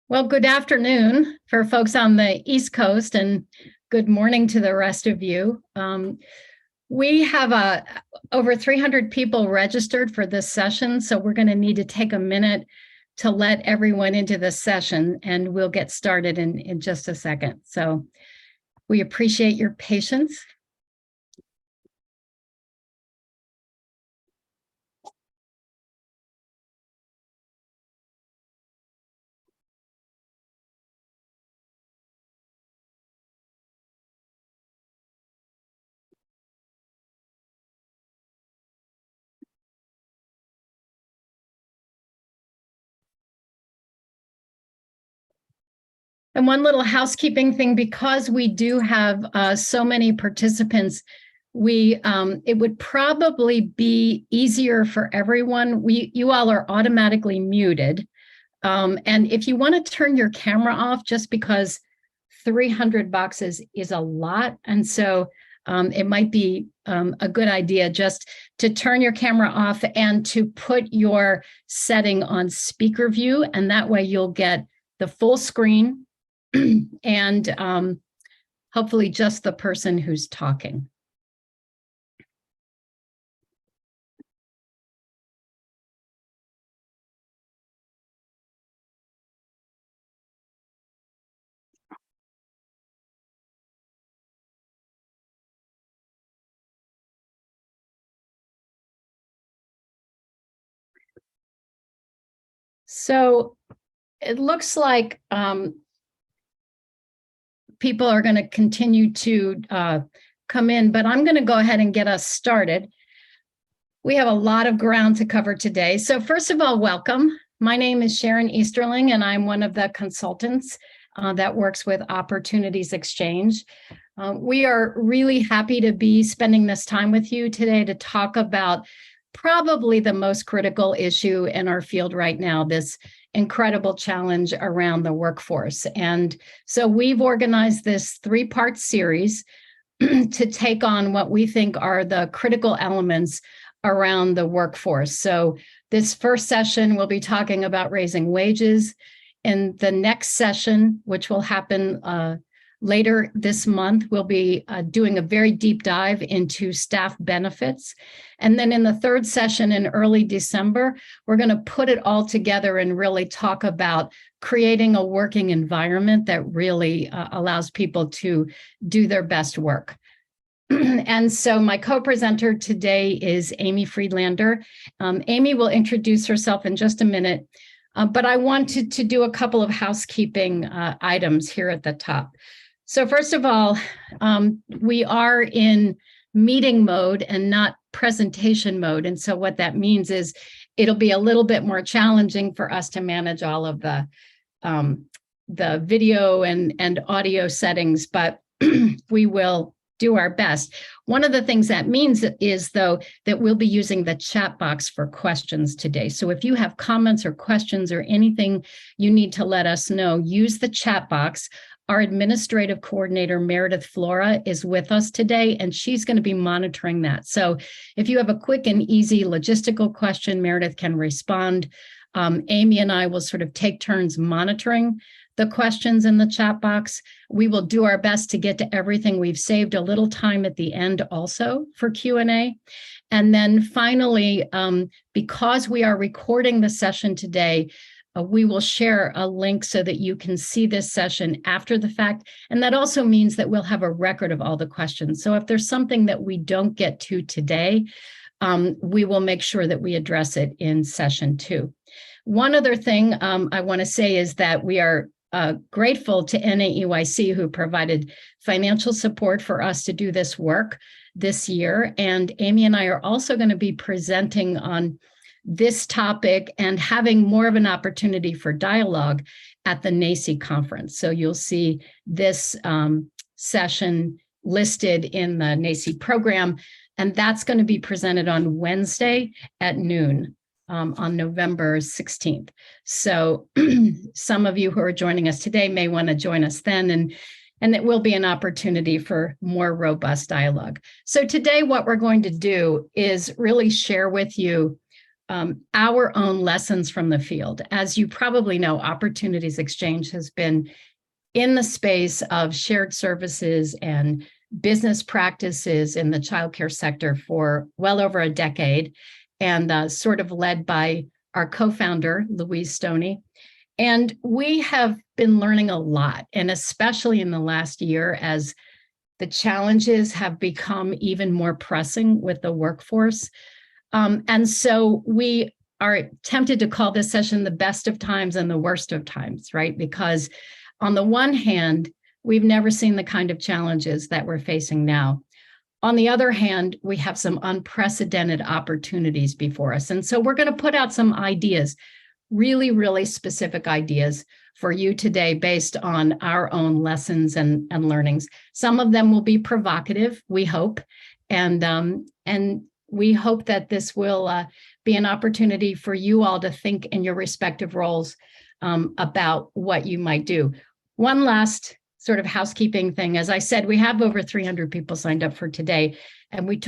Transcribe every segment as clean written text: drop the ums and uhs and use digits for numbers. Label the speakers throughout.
Speaker 1: Well, good afternoon for folks on the East Coast and good morning to the rest of you. We have over 300 people registered for this session, so we're going to need to take a minute to let everyone into this session, and we'll get started in just a second. So we appreciate your patience. And one little housekeeping thing, because we do have so many participants, it would probably be easier for everyone. You all are automatically muted. And if you want to turn your camera off, just because 300 boxes is a lot. And so it might be a good idea just to turn your camera off and to put your setting on speaker view. And that way you'll get the full screen and hopefully just the person who's talking. So it looks like people are going to continue to come in, but I'm going to go ahead and get us started. We have a lot of ground to cover today. So first of all, welcome. My name is Sharon Easterling, and I'm one of the consultants that works with Opportunities Exchange. We are really happy to be spending this time with you today to talk about probably the most critical issue in our field right now, this incredible challenge around the workforce. And so we've organized this three-part series to take on what we think are the critical elements around the workforce. So this first session, we'll be talking about raising wages. In the next session, which will happen later this month, we'll be doing a very deep dive into staff benefits. And then in the third session in early December, we're going to put it all together and really talk about creating a working environment that really allows people to do their best work. And so my co-presenter today is Amy Friedlander. Amy will introduce herself in just a minute, but I wanted to do a couple of housekeeping items here at the top. So first of all, we are in meeting mode and not presentation mode. And so what that means is it'll be a little bit more challenging for us to manage all of the video and audio settings, but we will do our best. One of the things that means is, though, that we'll be using the chat box for questions today. So if you have comments or questions or anything you need to let us know, use the chat box. Our administrative coordinator, Meredith Flora, is with us today, and she's going to be monitoring that. So if you have a quick and easy logistical question, Meredith can respond. Amy and I will sort of take turns monitoring the questions in the chat box. We will do our best to get to everything. We've saved a little time at the end also for Q&A. And then finally, because we are recording the session today, we will share a link so that you can see this session after the fact. And that also means that we'll have a record of all the questions. So if there's something that we don't get to today, we will make sure that we address it in session 2. One other thing I want to say is that we are grateful to NAEYC, who provided financial support for us to do this work this year. And Amy and I are also going to be presenting on this topic and having more of an opportunity for dialogue at the NAEYC conference. So you'll see this session listed in the NAEYC program, and that's going to be presented on Wednesday at noon on November 16th. So some of you who are joining us today may want to join us then, and it will be an opportunity for more robust dialogue. So today what we're going to do is really share with you our own lessons from the field. As you probably know, Opportunities Exchange has been in the space of shared services and business practices in the childcare sector for well over a decade, and sort of led by our co-founder, Louise Stoney. And we have been learning a lot, and especially in the last year, as the challenges have become even more pressing with the workforce. And so we are tempted to call this session the best of times and the worst of times, right? Because on the one hand, we've never seen the kind of challenges that we're facing now. On the other hand, we have some unprecedented opportunities before us. And so we're going to put out some ideas, really, really specific ideas for you today based on our own lessons and learnings. Some of them will be provocative, we hope, and we hope that this will be an opportunity for you all to think in your respective roles about what you might do. One last sort of housekeeping thing. As I said, we have over 300 people signed up for today, and we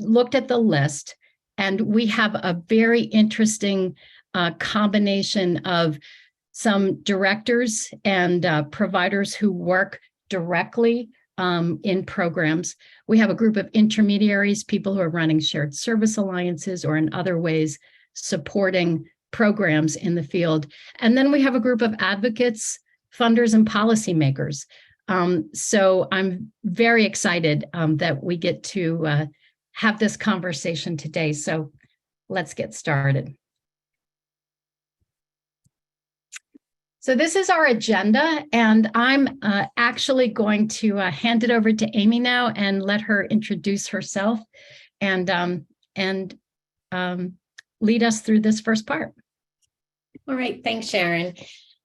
Speaker 1: looked at the list, and we have a very interesting combination of some directors and providers who work directly in programs. We have a group of intermediaries, people who are running shared service alliances or in other ways supporting programs in the field. And then we have a group of advocates, funders, and policymakers. So I'm very excited that we get to have this conversation today. So let's get started. So this is our agenda, and I'm actually going to hand it over to Amy now and let her introduce herself and lead us through this first part.
Speaker 2: All right, thanks, Sharon.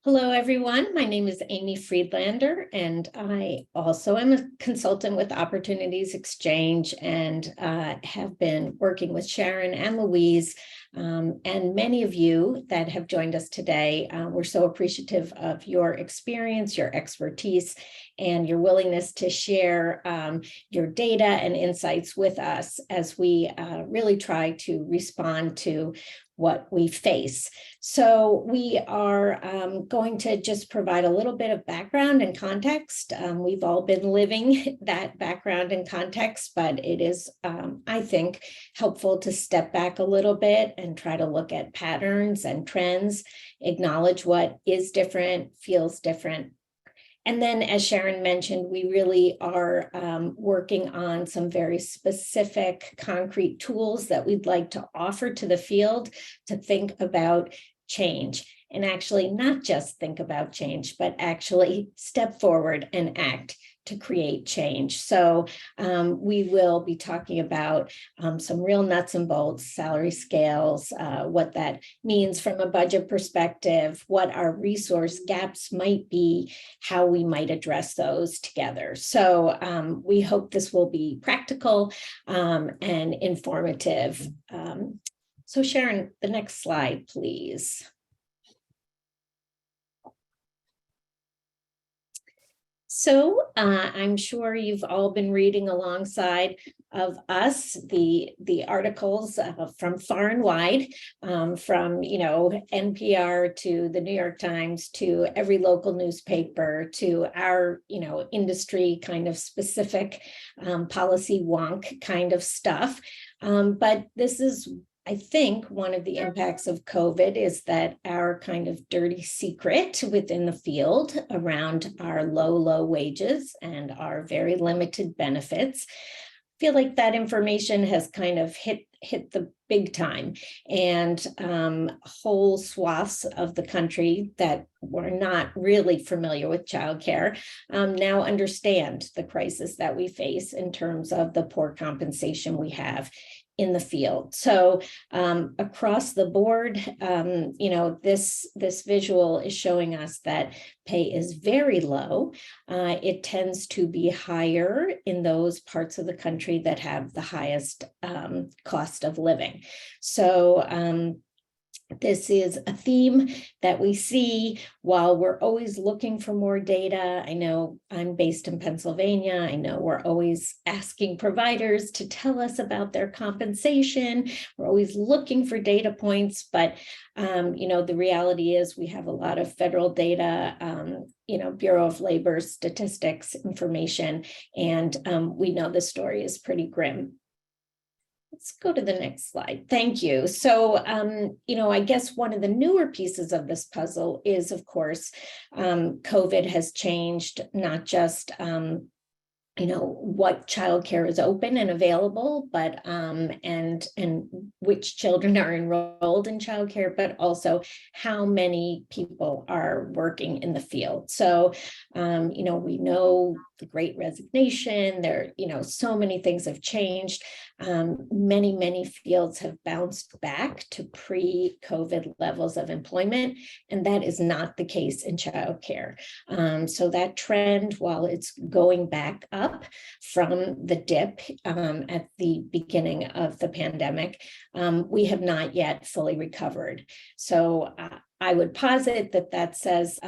Speaker 2: Hello, everyone. My name is Amy Friedlander, and I also am a consultant with Opportunities Exchange and have been working with Sharon and Louise and many of you that have joined us today. We're so appreciative of your experience, your expertise, and your willingness to share your data and insights with us as we really try to respond to what we face. So we are going to just provide a little bit of background and context. We've all been living that background and context, but it is, I think, helpful to step back a little bit and try to look at patterns and trends, acknowledge what is different, feels different. And then, as Sharon mentioned, we really are working on some very specific concrete tools that we'd like to offer to the field to think about change. And actually not just think about change, but actually step forward and act to create change. So we will be talking about some real nuts and bolts, salary scales, what that means from a budget perspective, what our resource gaps might be, how we might address those together. So we hope this will be practical and informative. So Sharon, the next slide, please. So I'm sure you've all been reading alongside of us the articles from far and wide, from NPR to the New York Times to every local newspaper to our industry kind of specific policy wonk kind of stuff. But this is, I think, one of the impacts of COVID is that our kind of dirty secret within the field around our low wages and our very limited benefits, I feel like that information has kind of hit the big time, and whole swaths of the country that were not really familiar with childcare now understand the crisis that we face in terms of the poor compensation we have in the field. So across the board, this visual is showing us that pay is very low. It tends to be higher in those parts of the country that have the highest cost of living. So This is a theme that we see while we're always looking for more data. I know I'm based in Pennsylvania. I know we're always asking providers to tell us about their compensation. We're always looking for data points, but the reality is we have a lot of federal data, Bureau of Labor statistics information, and we know the story is pretty grim. Let's go to the next slide. Thank you. So, I guess one of the newer pieces of this puzzle is, of course, COVID has changed not just what childcare is open and available, but and which children are enrolled in childcare, but also how many people are working in the field. So, we know the Great Resignation. There, so many things have changed. Many fields have bounced back to pre-COVID levels of employment, and that is not the case in childcare. So that trend, while it's going back up from the dip at the beginning of the pandemic, we have not yet fully recovered. So I would posit that says,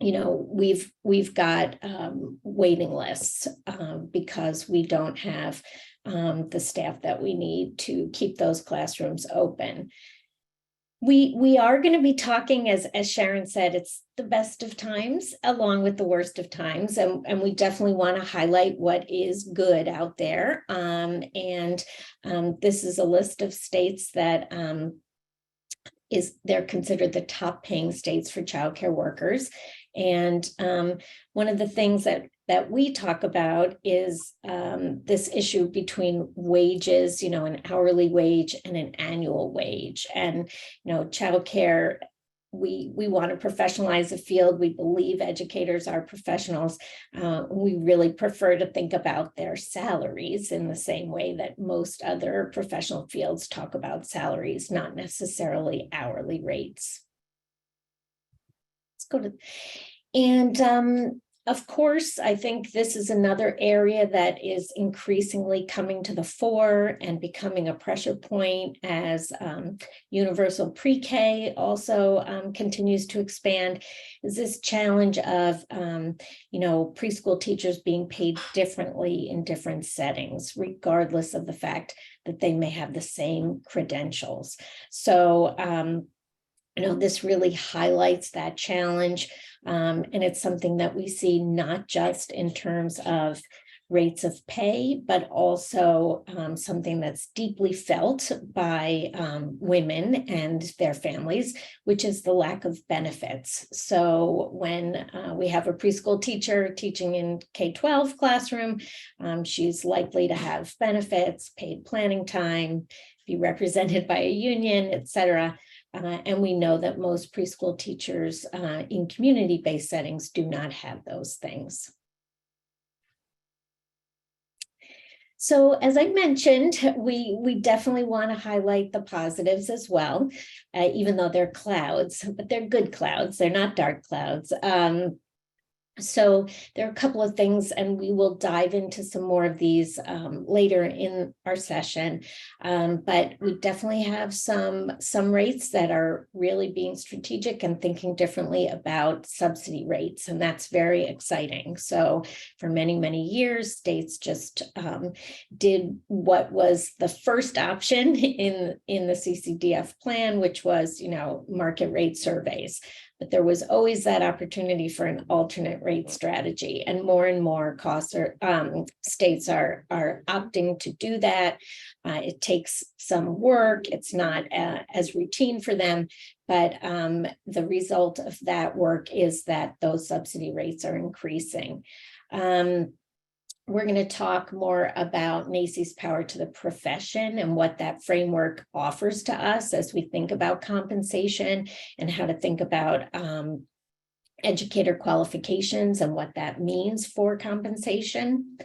Speaker 2: we've got waiting lists because we don't have the staff that we need to keep those classrooms open. We are going to be talking, as Sharon said, it's the best of times along with the worst of times, and we definitely want to highlight what is good out there. This is a list of states that they're considered the top paying states for childcare workers. And one of the things that we talk about is this issue between wages, an hourly wage and an annual wage. And, childcare, we want to professionalize the field. We believe educators are professionals. We really prefer to think about their salaries in the same way that most other professional fields talk about salaries, not necessarily hourly rates. Let's go to, and of course, I think this is another area that is increasingly coming to the fore and becoming a pressure point as universal pre-K also continues to expand, is this challenge of, preschool teachers being paid differently in different settings, regardless of the fact that they may have the same credentials. So, this really highlights that challenge. And it's something that we see not just in terms of rates of pay, but also something that's deeply felt by women and their families, which is the lack of benefits. So when we have a preschool teacher teaching in K-12 classroom, she's likely to have benefits, paid planning time, be represented by a union, et cetera. And we know that most preschool teachers in community-based settings do not have those things. So as I mentioned, we definitely want to highlight the positives as well, even though they're clouds, but they're good clouds. They're not dark clouds. So there are a couple of things, and we will dive into some more of these later in our session. But we definitely have some rates that are really being strategic and thinking differently about subsidy rates, and that's very exciting. So for many years, states just did what was the first option in the CCDF plan, which was, market rate surveys. But there was always that opportunity for an alternate rate strategy, and more states are opting to do that. It takes some work. It's not as routine for them, but the result of that work is that those subsidy rates are increasing. We're going to talk more about NAEYC's power to the profession and what that framework offers to us as we think about compensation and how to think about educator qualifications and what that means for compensation.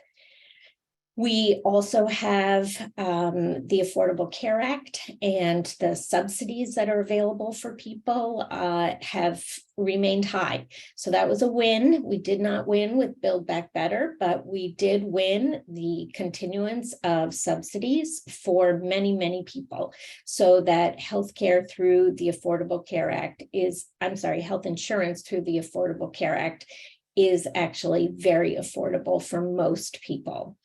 Speaker 2: We also have the Affordable Care Act, and the subsidies that are available for people have remained high. So that was a win. We did not win with Build Back Better, but we did win the continuance of subsidies for many, many people, so that healthcare through the Affordable Care Act health insurance through the Affordable Care Act is actually very affordable for most people.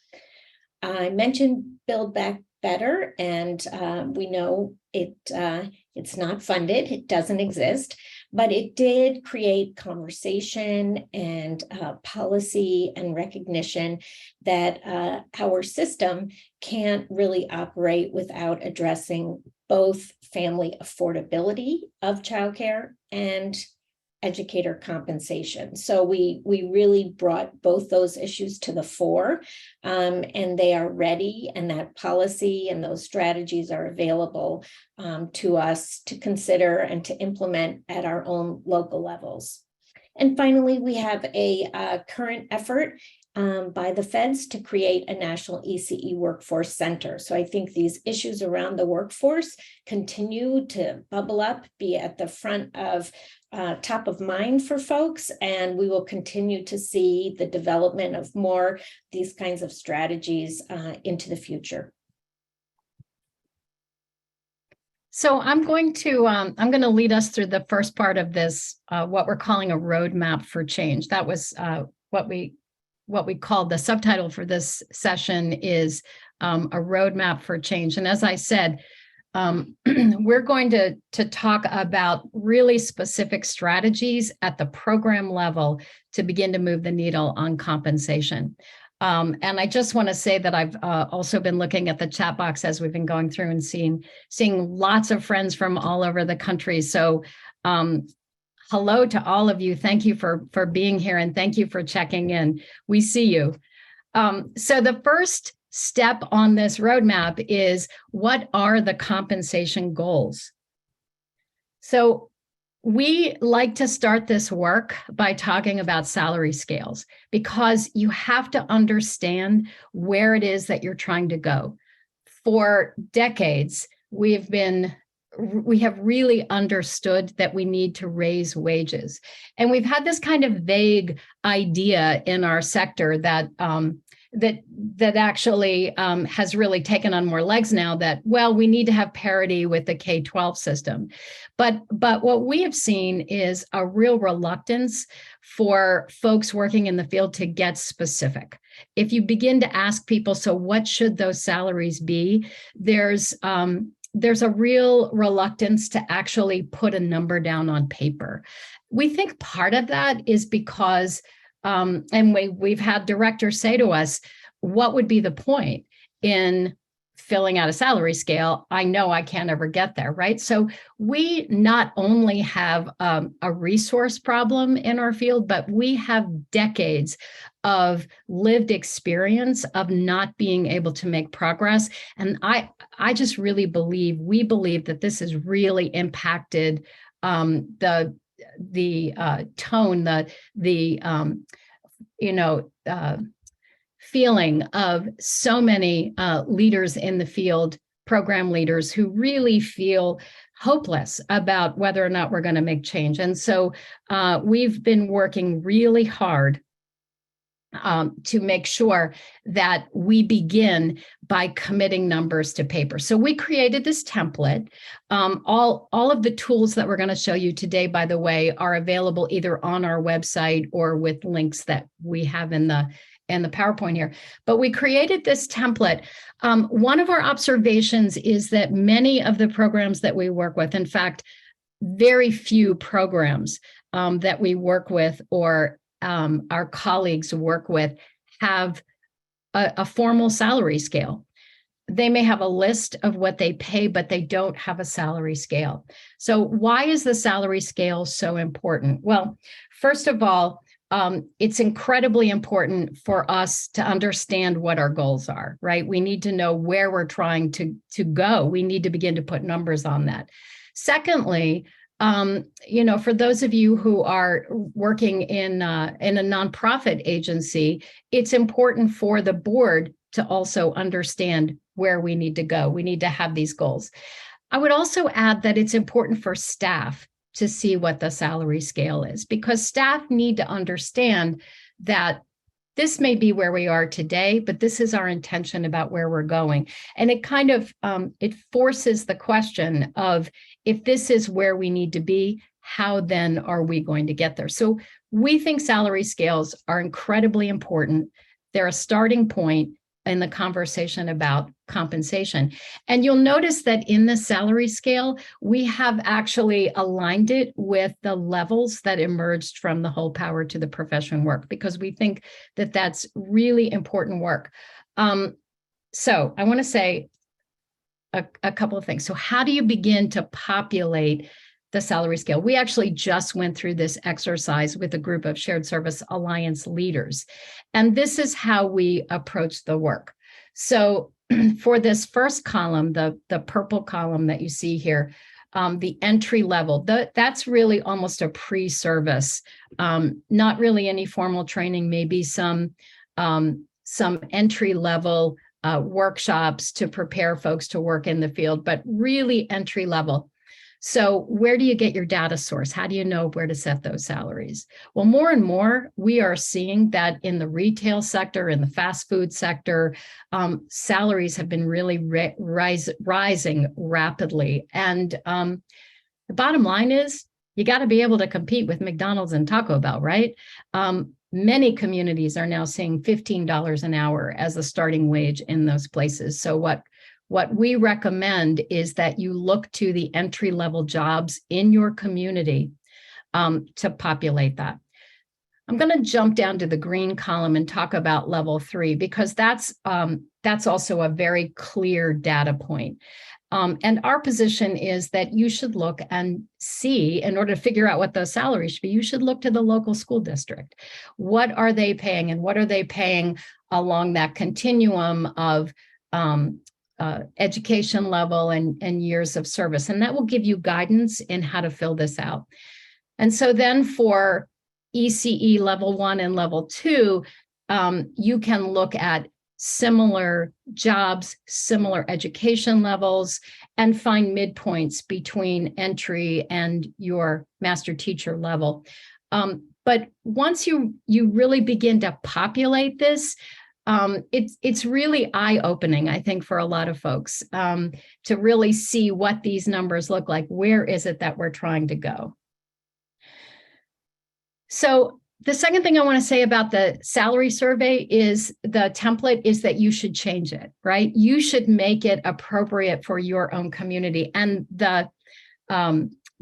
Speaker 2: I mentioned Build Back Better, and we know it's not funded, it doesn't exist, but it did create conversation and policy and recognition that our system can't really operate without addressing both family affordability of childcare and educator compensation. So we really brought both those issues to the fore, and they are ready, and that policy and those strategies are available to us to consider and to implement at our own local levels. And finally, we have a current effort by the feds to create a national ECE workforce center. So I think these issues around the workforce continue to bubble up, be at the front of top of mind for folks, and we will continue to see the development of more these kinds of strategies into the future.
Speaker 1: So I'm going to lead us through the first part of this, what we're calling a roadmap for change. That was what we called the subtitle for this session is a roadmap for change. And as I said, we're going to talk about really specific strategies at the program level to begin to move the needle on compensation. And I just want to say that I've also been looking at the chat box as we've been going through and seeing lots of friends from all over the country. So hello to all of you. Thank you for being here, and thank you for checking in. We see you. So the first step on this roadmap is, what are the compensation goals? So we like to start this work by talking about salary scales, because you have to understand where it is that you're trying to go. For decades, we have really understood that we need to raise wages. And we've had this kind of vague idea in our sector that that actually has really taken on more legs now, that, well, we need to have parity with the K-12 system. But what we have seen is a real reluctance for folks working in the field to get specific. If you begin to ask people, so what should those salaries be? There's a real reluctance to actually put a number down on paper. We think part of that is because and we've had directors say to us, what would be the point in filling out a salary scale? I know I can't ever get there, right? So we not only have a resource problem in our field, but we have decades of lived experience of not being able to make progress. And I just really we believe that this has really impacted the tone, feeling of so many leaders in the field, program leaders, who really feel hopeless about whether or not we're going to make change. And so we've been working really hard to make sure that we begin by committing numbers to paper. So we created this template. All of the tools that we're going to show you today, by the way, are available either on our website or with links that we have in the PowerPoint here. But we created this template. One of our observations is that many of the programs that we work with, in fact, very few programs that we work with or our colleagues work with have a formal salary scale. They may have a list of what they pay, but they don't have a salary scale. So why is the salary scale so important? Well, first of all, it's incredibly important for us to understand what our goals are, right? We need to know where we're trying to go. We need to begin to put numbers on that. Secondly, for those of you who are working in a nonprofit agency, it's important for the board to also understand where we need to go. We need to have these goals. I would also add that it's important for staff to see what the salary scale is, because staff need to understand that this may be where we are today, but this is our intention about where we're going. And it kind of, it forces the question of, if this is where we need to be, how then are we going to get there? So we think salary scales are incredibly important. They're a starting point in the conversation about compensation. And you'll notice that in the salary scale, we have actually aligned it with the levels that emerged from the whole power to the profession work, because we think that that's really important work. So I want to say a couple of things. So how do you begin to populate the salary scale? We actually just went through this exercise with a group of Shared Service Alliance leaders. And this is how we approach the work. So for this first column, the purple column that you see here, the entry level, that's really almost a pre-service, not really any formal training, maybe some entry level workshops to prepare folks to work in the field, but really entry level. So where do you get your data source? How do you know where to set those salaries? Well, more and more, we are seeing that in the retail sector, in the fast food sector, salaries have been really rising rapidly. And the bottom line is, you got to be able to compete with McDonald's and Taco Bell, right? Many communities are now seeing $15 an hour as the starting wage in those places. So what we recommend is that you look to the entry-level jobs in your community to populate that. I'm going to jump down to the green column and talk about level 3, because that's also a very clear data point. And our position is that you should look and see, in order to figure out what those salaries should be, you should look to the local school district. What are they paying, and what are they paying along that continuum of education level and years of service? And that will give you guidance in how to fill this out. And so then for ECE level 1 and level 2, you can look at similar jobs, similar education levels, and find midpoints between entry and your master teacher level. But once you really begin to populate this, it's really eye-opening, I think, for a lot of folks to really see what these numbers look like. Where is it that we're trying to go? So the second thing I want to say about the salary survey is the template is that you should change it, right? You should make it appropriate for your own community. And the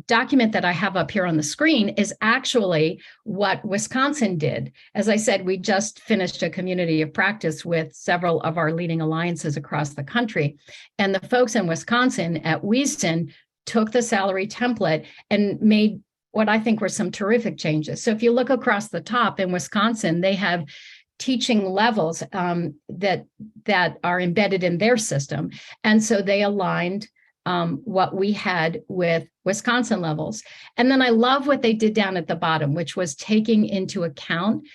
Speaker 1: document that I have up here on the screen is actually what Wisconsin did. As I said, we just finished a community of practice with several of our leading alliances across the country. And the folks in Wisconsin at Wieston took the salary template and made what I think were some terrific changes. So if you look across the top in Wisconsin, they have teaching levels that are embedded in their system. And so they aligned what we had with Wisconsin levels. And then I love what they did down at the bottom, which was taking into account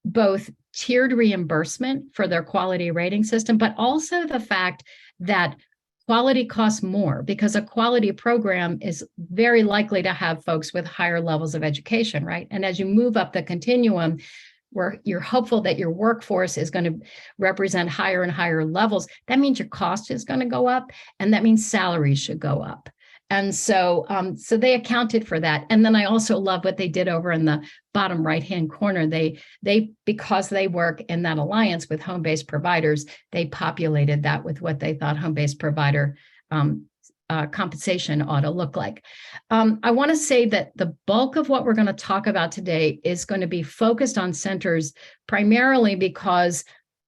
Speaker 1: both tiered reimbursement for their quality rating system, but also the fact that quality costs more, because a quality program is very likely to have folks with higher levels of education, right? And as you move up the continuum, where you're hopeful that your workforce is going to represent higher and higher levels, that means your cost is going to go up, and that means salaries should go up. And so they accounted for that. And then I also love what they did over in the bottom right-hand corner. They because they work in that alliance with home-based providers, they populated that with what they thought home-based provider compensation ought to look like. I want to say that the bulk of what we're going to talk about today is going to be focused on centers, primarily because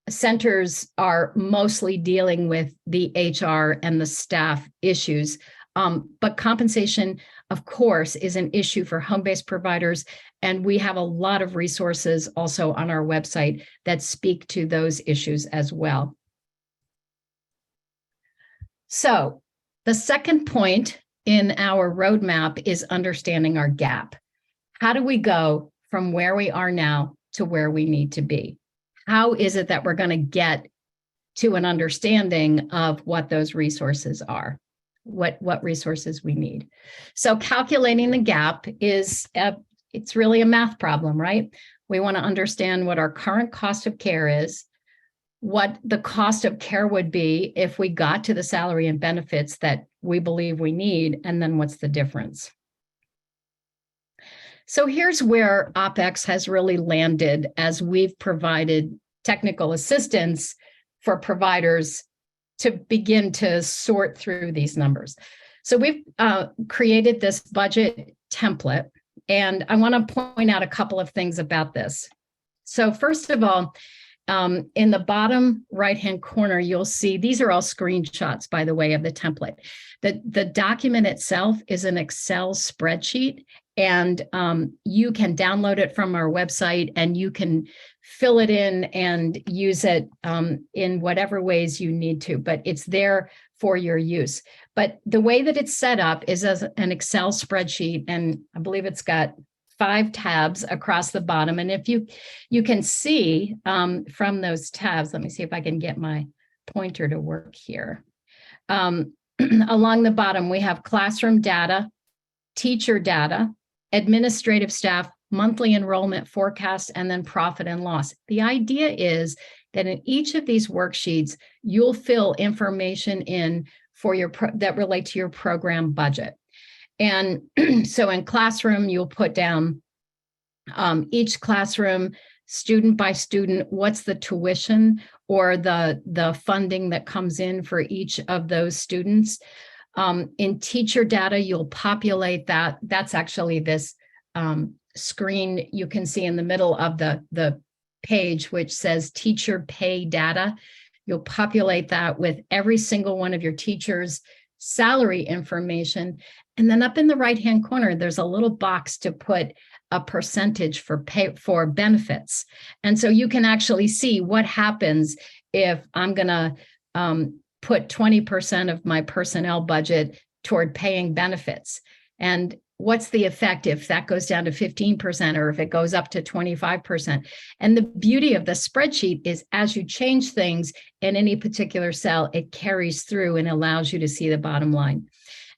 Speaker 1: centers are mostly dealing with the HR and the staff issues. But compensation, of course, is an issue for home-based providers. And we have a lot of resources also on our website that speak to those issues as well. So the second point in our roadmap is understanding our gap. How do we go from where we are now to where we need to be? how is it that we're going to get to an understanding of what those resources are, what resources we need. So calculating the gap is, it's really a math problem, right? We want to understand what our current cost of care is, what the cost of care would be if we got to the salary and benefits that we believe we need, and then what's the difference. So here's where OpEx has really landed as we've provided technical assistance for providers to begin to sort through these numbers. So we've created this budget template, and I want to point out a couple of things about this. So first of all, in the bottom right-hand corner, you'll see, these are all screenshots, by the way, of the template. The document itself is an Excel spreadsheet, and you can download it from our website, and you can fill it in and use it in whatever ways you need to, but it's there for your use. But the way that it's set up is as an Excel spreadsheet, and I believe it's got 5 tabs across the bottom. And if you can see from those tabs, let me see if I can get my pointer to work here. Along the bottom, we have classroom data, teacher data, administrative staff, monthly enrollment forecast, and then profit and loss. The idea is that in each of these worksheets, you'll fill information in for that relate to your program budget. And so in classroom, you'll put down each classroom, student by student, what's the tuition or the funding that comes in for each of those students. In teacher data, you'll populate that. That's actually this screen you can see in the middle of the page, which says teacher pay data. You'll populate that with every single one of your teachers' salary information. And then up in the right-hand corner, there's a little box to put a percentage for benefits. And so you can actually see what happens if I'm going to put 20% of my personnel budget toward paying benefits. And what's the effect if that goes down to 15% or if it goes up to 25%? And the beauty of the spreadsheet is as you change things in any particular cell, it carries through and allows you to see the bottom line.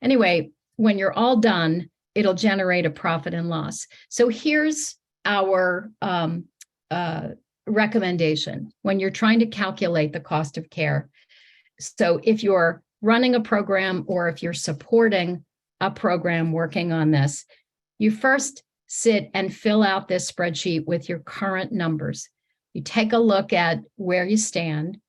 Speaker 1: Anyway, when you're all done, it'll generate a profit and loss. So here's our recommendation when you're trying to calculate the cost of care. So if you're running a program or if you're supporting a program working on this, you first sit and fill out this spreadsheet with your current numbers. You take a look at where you stand,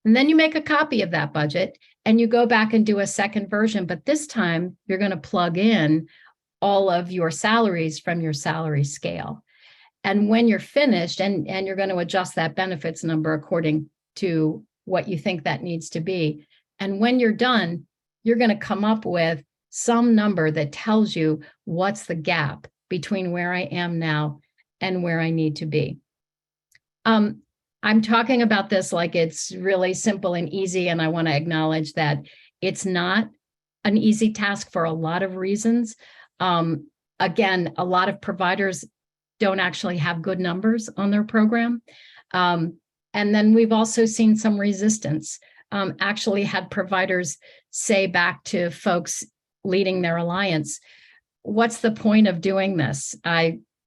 Speaker 1: and then you make a copy of that budget and you go back and do a second version, but this time you're going to plug in all of your salaries from your salary scale. And when you're finished, and you're going to adjust that benefits number according to what you think that needs to be. And when you're done, you're going to come up with some number that tells you what's the gap between where I am now and where I need to be. I'm talking about this like it's really simple and easy, and I want to acknowledge that it's not an easy task for a lot of reasons. Again, a lot of providers don't actually have good numbers on their program. And then we've also seen some resistance. Actually had providers say back to folks leading their alliance, what's the point of doing this?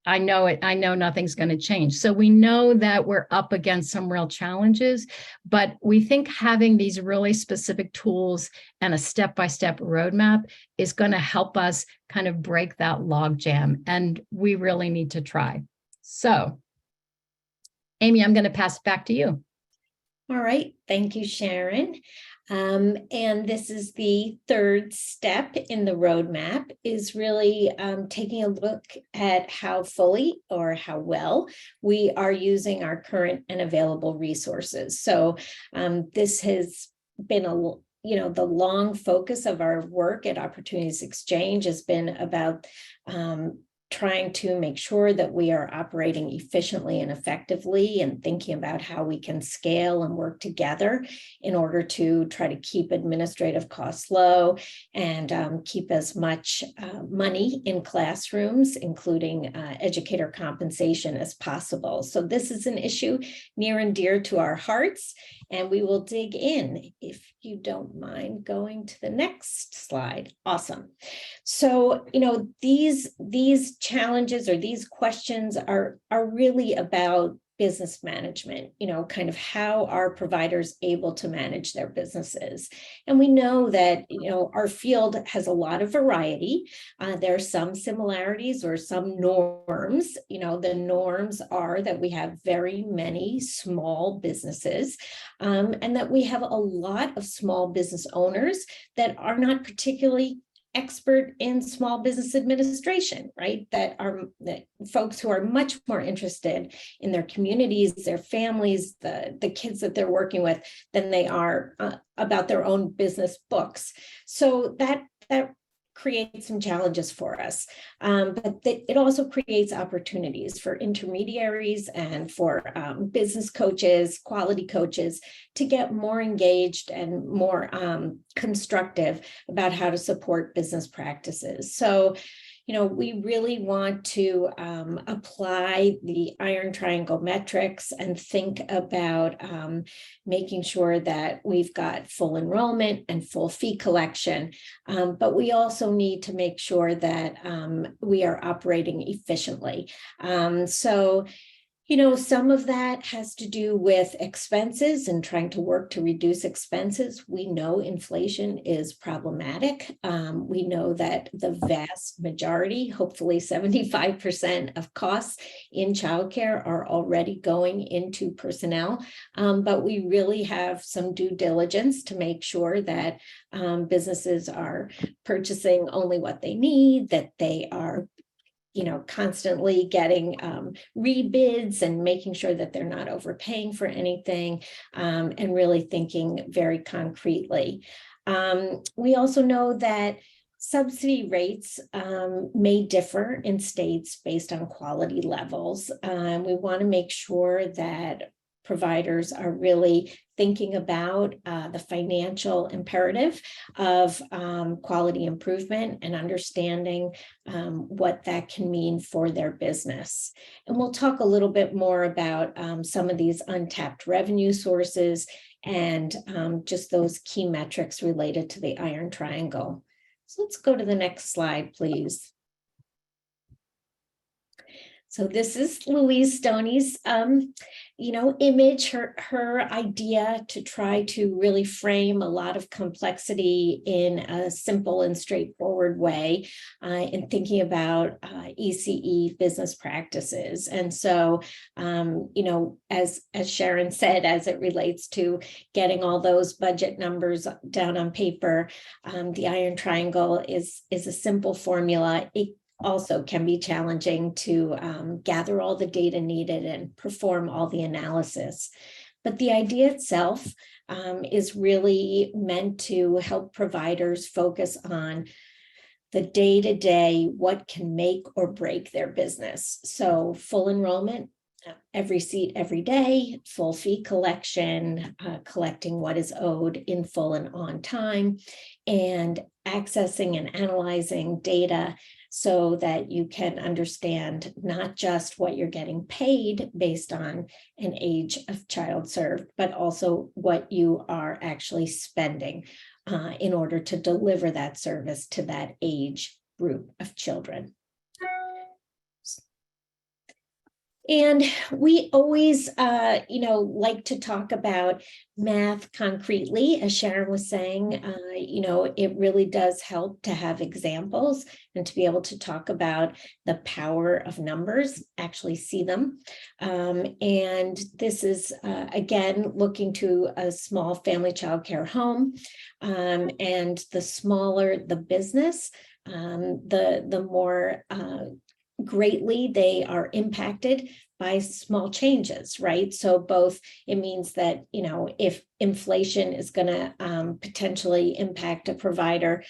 Speaker 1: I know it. I know nothing's going to change. So we know that we're up against some real challenges, but we think having these really specific tools and a step-by-step roadmap is going to help us kind of break that logjam, and we really need to try. So, Amy, I'm going to pass it back to you.
Speaker 2: All right. Thank you, Sharon. And this is the third step in the roadmap, is really taking a look at how fully or how well we are using our current and available resources. So this has been the long focus of our work at Opportunities Exchange has been about trying to make sure that we are operating efficiently and effectively and thinking about how we can scale and work together in order to try to keep administrative costs low and keep as much money in classrooms, including educator compensation, as possible. So this is an issue near and dear to our hearts, and we will dig in if you don't mind going to the next slide. Awesome. So, these challenges or these questions are really about business management, kind of how are providers able to manage their businesses? And we know that, our field has a lot of variety. There are some similarities or some norms. The norms are that we have very many small businesses and that we have a lot of small business owners that are not particularly expert in small business administration, right? That folks who are much more interested in their communities, their families, the kids that they're working with than they are about their own business books. So that creates some challenges for us, but it also creates opportunities for intermediaries and for business coaches, quality coaches, to get more engaged and more constructive about how to support business practices. So, we really want to apply the iron triangle metrics and think about making sure that we've got full enrollment and full fee collection. But we also need to make sure that we are operating efficiently. So, some of that has to do with expenses and trying to work to reduce expenses. We know inflation is problematic. We know that the vast majority, hopefully 75% of costs in childcare are already going into personnel. But we really have some due diligence to make sure that businesses are purchasing only what they need, that they are constantly getting rebids and making sure that they're not overpaying for anything, and really thinking very concretely. We also know that subsidy rates may differ in states based on quality levels. We want to make sure that providers are really thinking about the financial imperative of quality improvement and understanding what that can mean for their business. And we'll talk a little bit more about some of these untapped revenue sources and just those key metrics related to the iron triangle. So let's go to the next slide, please. So this is Louise Stoney's, image, her idea to try to really frame a lot of complexity in a simple and straightforward way in thinking about ECE business practices. And so, as Sharon said, as it relates to getting all those budget numbers down on paper, the iron triangle is a simple formula. It also can be challenging to gather all the data needed and perform all the analysis. But the idea itself is really meant to help providers focus on the day-to-day, what can make or break their business. So full enrollment, every seat, every day, full fee collection, collecting what is owed in full and on time, and accessing and analyzing data so that you can understand not just what you're getting paid based on an age of child served, but also what you are actually spending in order to deliver that service to that age group of children. And we always, like to talk about math concretely, as Sharon was saying. It really does help to have examples and to be able to talk about the power of numbers, actually see them. And this is, again, looking to a small family childcare home. And the smaller the business, the more greatly they are impacted by small changes, right? So both, it means that, if inflation is going to potentially impact a provider,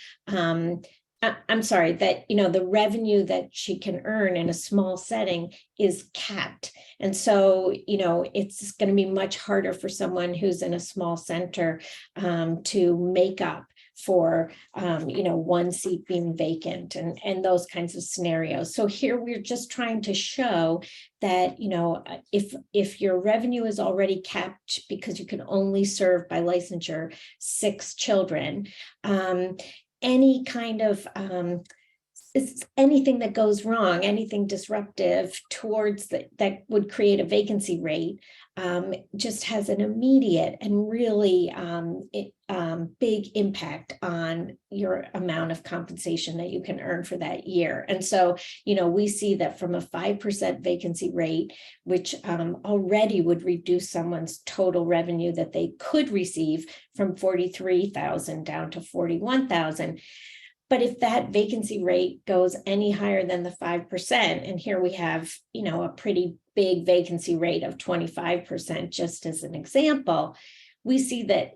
Speaker 2: I'm sorry, that, the revenue that she can earn in a small setting is capped. And so, it's going to be much harder for someone who's in a small center to make up for, one seat being vacant and those kinds of scenarios. So here we're just trying to show that, if your revenue is already capped because you can only serve by licensure 6 children, any kind of anything that goes wrong, anything disruptive towards that would create a vacancy rate, just has an immediate and really big impact on your amount of compensation that you can earn for that year. And so, we see that from a 5% vacancy rate, which already would reduce someone's total revenue that they could receive from 43,000 down to 41,000. But if that vacancy rate goes any higher than the 5%, and here we have, a pretty big vacancy rate of 25%, just as an example, we see that,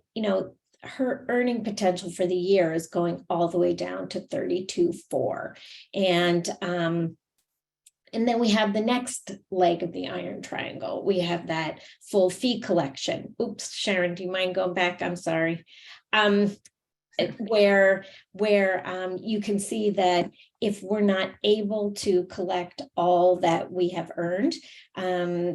Speaker 2: her earning potential for the year is going all the way down to 32.4. And then we have the next leg of the iron triangle. We have that full fee collection. Oops, Sharon, do you mind going back? I'm sorry. Where you can see that if we're not able to collect all that we have earned,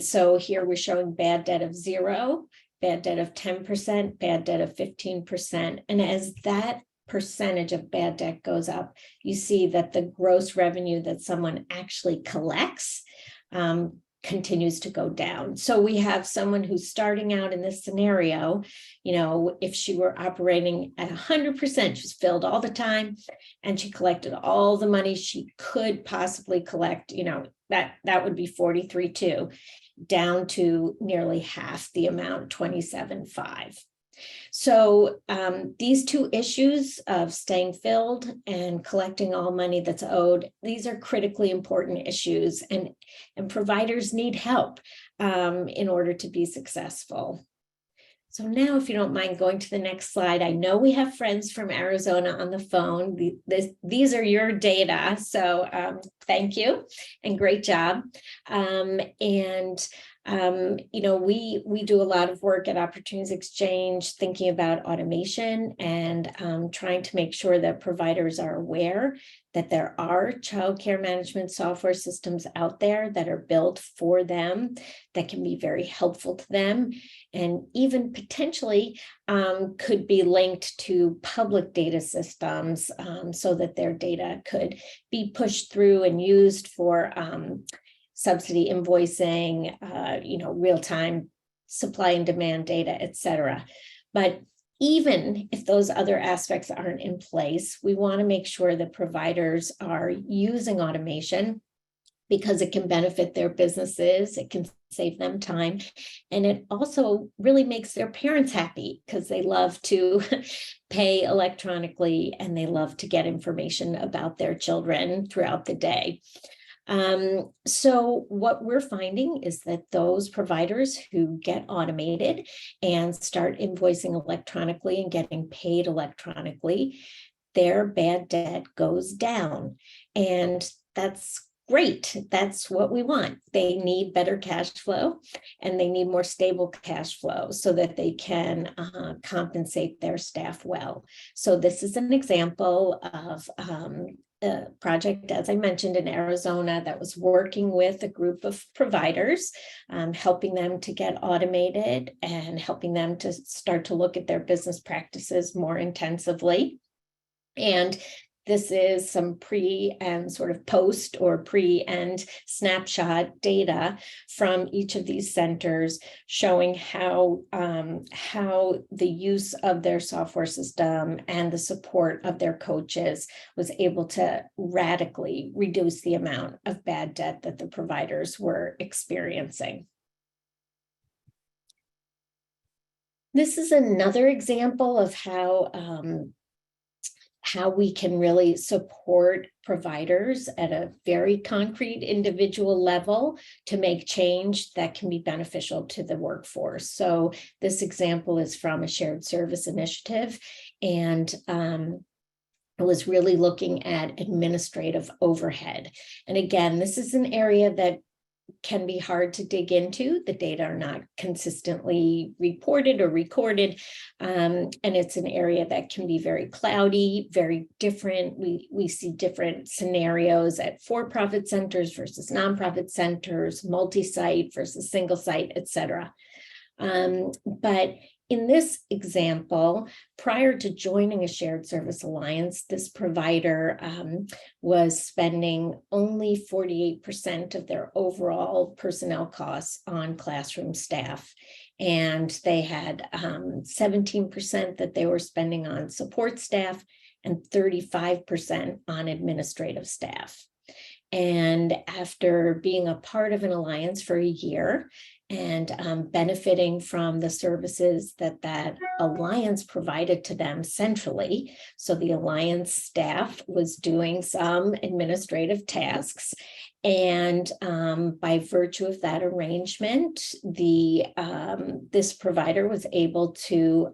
Speaker 2: so here we're showing bad debt of 0, bad debt of 10%, bad debt of 15%. And as that percentage of bad debt goes up, you see that the gross revenue that someone actually collects continues to go down. So we have someone who's starting out in this scenario, if she were operating at 100%, she's filled all the time, and she collected all the money she could possibly collect, that would be 43.2, down to nearly half the amount, 27.5. So these two issues of staying filled and collecting all money that's owed, these are critically important issues, and providers need help in order to be successful. So now, if you don't mind going to the next slide, I know we have friends from Arizona on the phone. These are your data, so thank you and great job. We do a lot of work at Opportunities Exchange thinking about automation and trying to make sure that providers are aware that there are childcare management software systems out there that are built for them, that can be very helpful to them, and even potentially could be linked to public data systems so that their data could be pushed through and used for subsidy invoicing, real-time supply and demand data, et cetera. But even if those other aspects aren't in place, we want to make sure that providers are using automation because it can benefit their businesses, it can save them time, and it also really makes their parents happy because they love to pay electronically and they love to get information about their children throughout the day. So what we're finding is that those providers who get automated and start invoicing electronically and getting paid electronically, their bad debt goes down. And that's great. That's what we want. They need better cash flow and they need more stable cash flow so that they can compensate their staff well. So this is an example of a project, as I mentioned, in Arizona that was working with a group of providers, helping them to get automated and helping them to start to look at their business practices more intensively. And this is some pre and sort of post or pre and snapshot data from each of these centers showing how the use of their software system and the support of their coaches was able to radically reduce the amount of bad debt that the providers were experiencing. This is another example of how we can really support providers at a very concrete individual level to make change that can be beneficial to the workforce. So this example is from a shared service initiative, and was really looking at administrative overhead. And again, this is an area that can be hard to dig into. The data are not consistently reported or recorded. And it's an area that can be very cloudy, very different. We see different scenarios at for-profit centers versus nonprofit centers, multi-site versus single site, et cetera. But in this example, prior to joining a shared service alliance, this provider was spending only 48% of their overall personnel costs on classroom staff. And they had 17% that they were spending on support staff and 35% on administrative staff. And after being a part of an alliance for a year, and benefiting from the services that alliance provided to them centrally. So the alliance staff was doing some administrative tasks. And by virtue of that arrangement, this provider was able to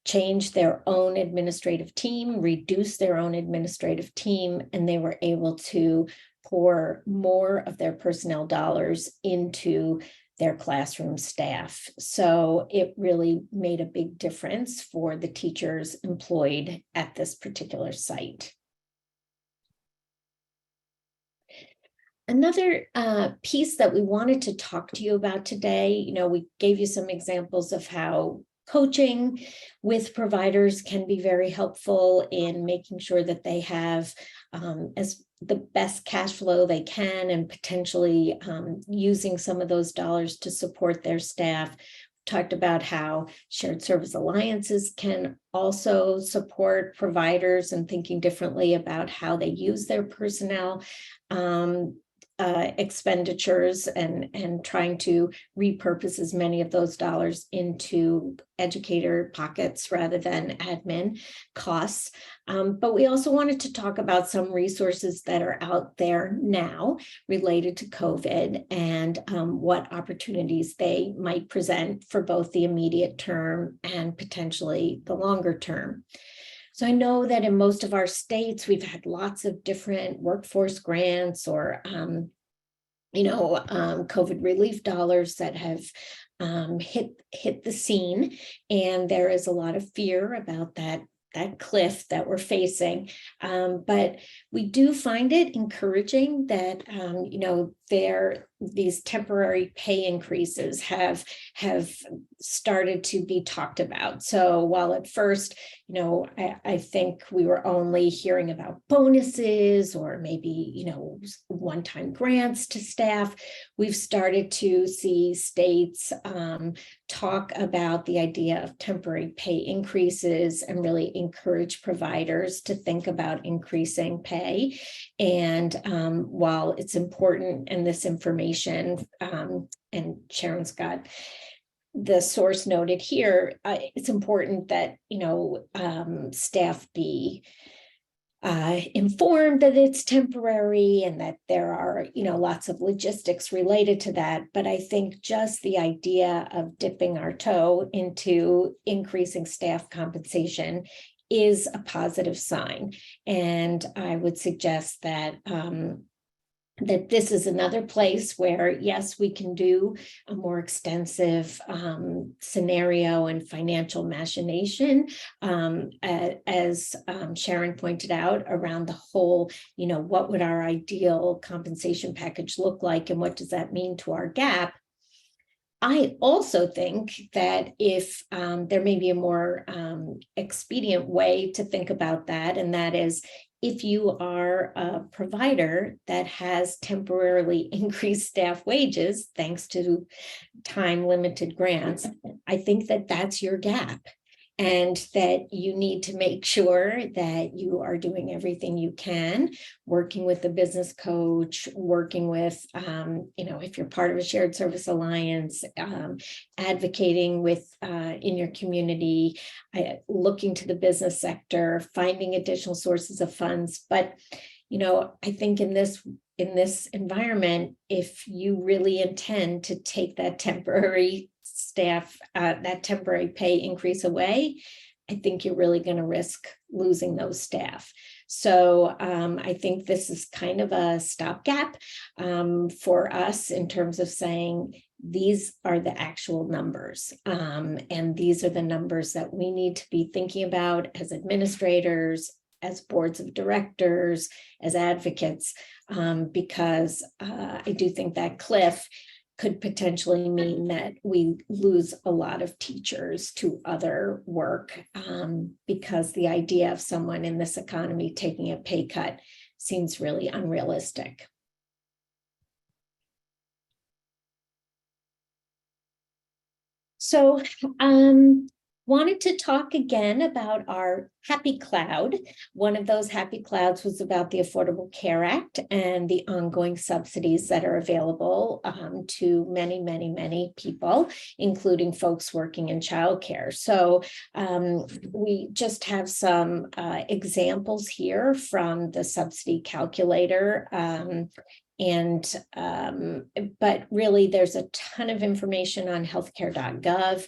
Speaker 2: change their own administrative team, reduce their own administrative team, and they were able to pour more of their personnel dollars into their classroom staff. So it really made a big difference for the teachers employed at this particular site. Another piece that we wanted to talk to you about today, we gave you some examples of how coaching with providers can be very helpful in making sure that they have as the best cash flow they can, and potentially using some of those dollars to support their staff. Talked about how shared service alliances can also support providers and thinking differently about how they use their personnel expenditures and trying to repurpose as many of those dollars into educator pockets rather than admin costs. But we also wanted to talk about some resources that are out there now related to COVID and what opportunities they might present for both the immediate term and potentially the longer term. So I know that in most of our states, we've had lots of different workforce grants or, COVID relief dollars that have hit the scene. And there is a lot of fear about that cliff that we're facing. But we do find it encouraging that, these temporary pay increases have started to be talked about. So while at first, I think we were only hearing about bonuses or maybe, one-time grants to staff, we've started to see states talk about the idea of temporary pay increases and really encourage providers to think about increasing pay. And while it's important, and this information, and Sharon's got the source noted here, it's important that, staff be informed that it's temporary and that there are, lots of logistics related to that. But I think just the idea of dipping our toe into increasing staff compensation is a positive sign. And I would suggest that that this is another place where, yes, we can do a more extensive scenario and financial machination, as Sharon pointed out, around the whole, what would our ideal compensation package look like and what does that mean to our gap? I also think that if there may be a more expedient way to think about that, and that is, if you are a provider that has temporarily increased staff wages, thanks to time-limited grants, I think that that's your gap. And that you need to make sure that you are doing everything you can, working with the business coach, working with, if you're part of a shared service alliance, advocating with in your community, looking to the business sector, finding additional sources of funds. But, I think in this environment, if you really intend to take that temporary staff, that temporary pay increase away, I think you're really going to risk losing those staff. So I think this is kind of a stopgap for us in terms of saying these are the actual numbers. And these are the numbers that we need to be thinking about as administrators, as boards of directors, as advocates, because I do think that cliff could potentially mean that we lose a lot of teachers to other work, because the idea of someone in this economy taking a pay cut seems really unrealistic. So wanted to talk again about our happy cloud. One of those happy clouds was about the Affordable Care Act and the ongoing subsidies that are available to many, many, many people, including folks working in childcare. So we just have some examples here from the subsidy calculator. But really there's a ton of information on healthcare.gov.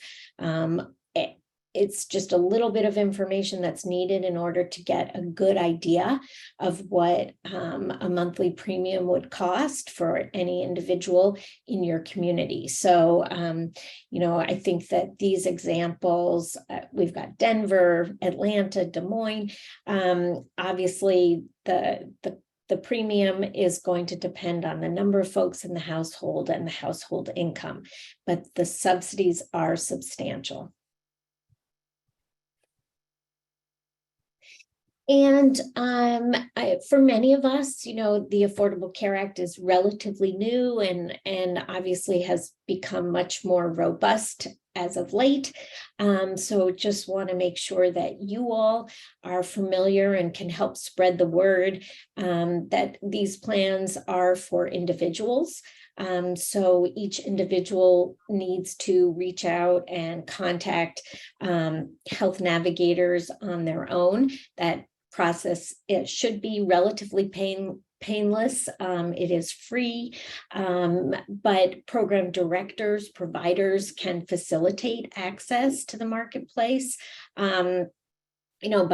Speaker 2: It's just a little bit of information that's needed in order to get a good idea of what a monthly premium would cost for any individual in your community. So, I think that these examples, we've got Denver, Atlanta, Des Moines, obviously the premium is going to depend on the number of folks in the household and the household income, but the subsidies are substantial. And for many of us, the Affordable Care Act is relatively new and obviously has become much more robust as of late. So just want to make sure that you all are familiar and can help spread the word that these plans are for individuals. So each individual needs to reach out and contact health navigators on their own. That process, it should be relatively painless. It is free, but program directors, providers can facilitate access to the marketplace. By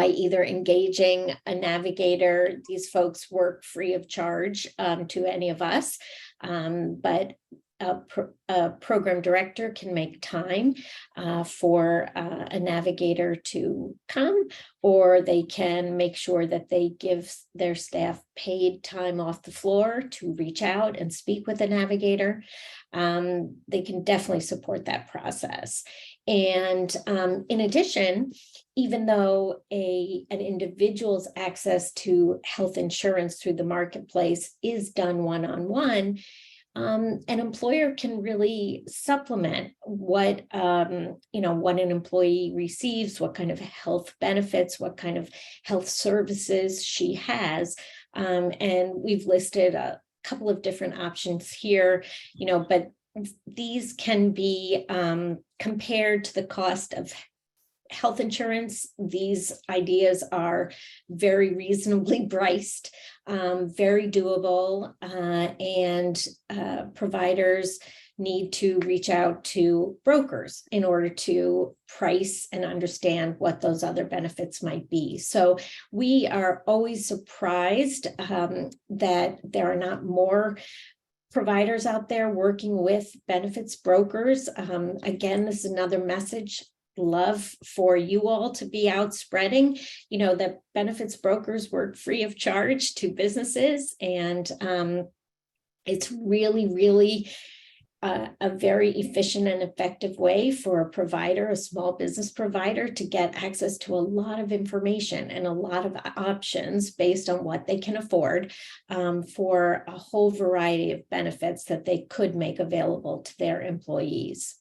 Speaker 2: either engaging a navigator. These folks work free of charge to any of us, but a program director can make time for a navigator to come, or they can make sure that they give their staff paid time off the floor to reach out and speak with a navigator. They can definitely support that process. And in addition, even though an individual's access to health insurance through the marketplace is done one-on-one, an employer can really supplement what an employee receives, what kind of health benefits, what kind of health services she has. And we've listed a couple of different options here, but these can be compared to the cost of health insurance. These ideas are very reasonably priced, very doable, and providers need to reach out to brokers in order to price and understand what those other benefits might be. So we are always surprised that there are not more providers out there working with benefits brokers. Again, this is another message. Love for you all to be out spreading, that benefits brokers work free of charge to businesses. And it's really, really a very efficient and effective way for a provider, a small business provider, to get access to a lot of information and a lot of options based on what they can afford for a whole variety of benefits that they could make available to their employees.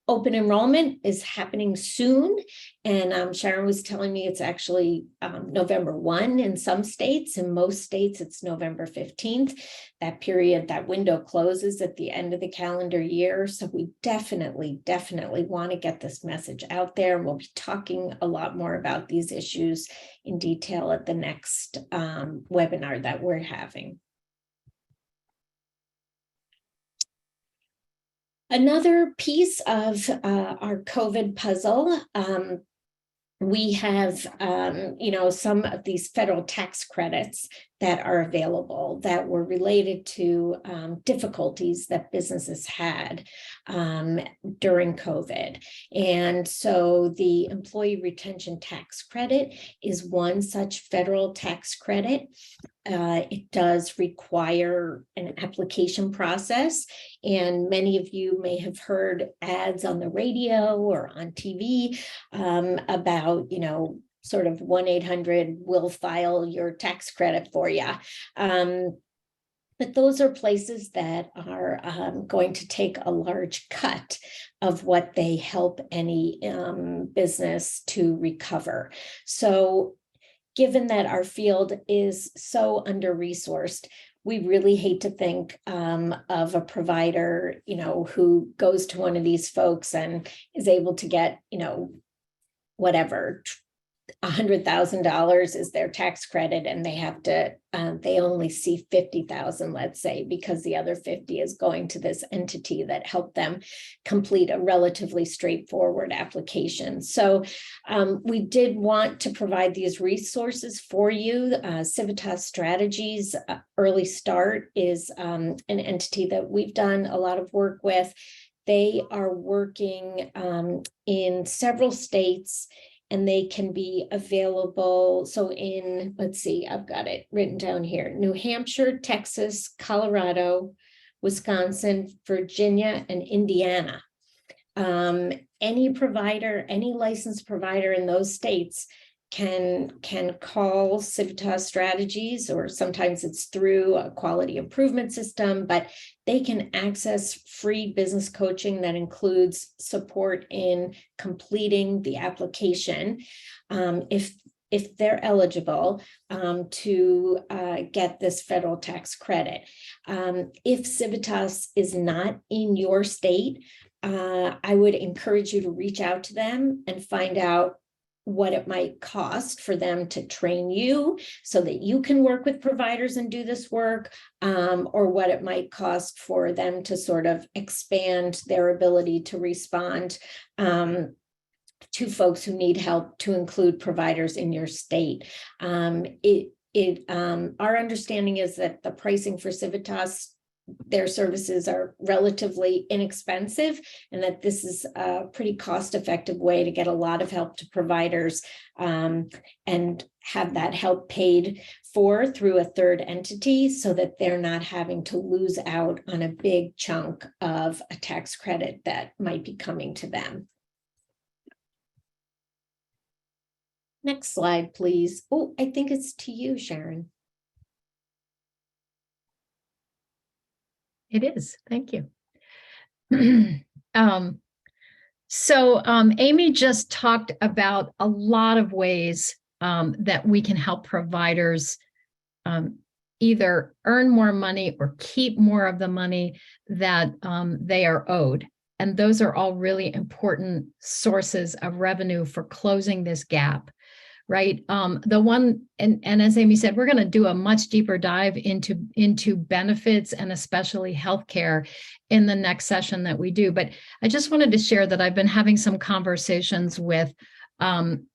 Speaker 2: Open enrollment is happening soon, and Sharon was telling me it's actually November 1 in some states. In most states, it's November 15th. That period, that window closes at the end of the calendar year. So we definitely want to get this message out there. We'll be talking a lot more about these issues in detail at the next webinar that we're having. Another piece of our COVID puzzle we have, some of these federal tax credits that are available that were related to difficulties that businesses had during COVID. And so the employee retention tax credit is one such federal tax credit. It does require an application process, and many of you may have heard ads on the radio or on TV about, sort of 1-800 will file your tax credit for you. But those are places that are going to take a large cut of what they help any business to recover. So given that our field is so under-resourced, we really hate to think of a provider, who goes to one of these folks and is able to get, whatever, $100,000 is their tax credit, and they have to, they only see 50,000, let's say, because the other 50 is going to this entity that helped them complete a relatively straightforward application. So we did want to provide these resources for you. Civitas Strategies Early Start is an entity that we've done a lot of work with. They are working in several states, and they can be available. So in, let's see, I've got it written down here: New Hampshire, Texas, Colorado, Wisconsin, Virginia, and Indiana. Any provider, any licensed provider in those states can call Civitas Strategies, or sometimes it's through a quality improvement system, but they can access free business coaching that includes support in completing the application if they're eligible to get this federal tax credit. If Civitas is not in your state, I would encourage you to reach out to them and find out what it might cost for them to train you so that you can work with providers and do this work, or what it might cost for them to sort of expand their ability to respond to folks who need help, to include providers in your state. Our understanding is that the pricing for Civitas, their services are relatively inexpensive, and that this is a pretty cost-effective way to get a lot of help to providers and have that help paid for through a third entity, so that they're not having to lose out on a big chunk of a tax credit that might be coming to them. Next slide, please. Oh, I think it's to you, Sharon.
Speaker 1: It is. Thank you. Amy just talked about a lot of ways that we can help providers either earn more money or keep more of the money that they are owed. And those are all really important sources of revenue for closing this gap. Right. The one, and as Amy said, we're going to do a much deeper dive into benefits and especially healthcare in the next session that we do. But I just wanted to share that I've been having some conversations with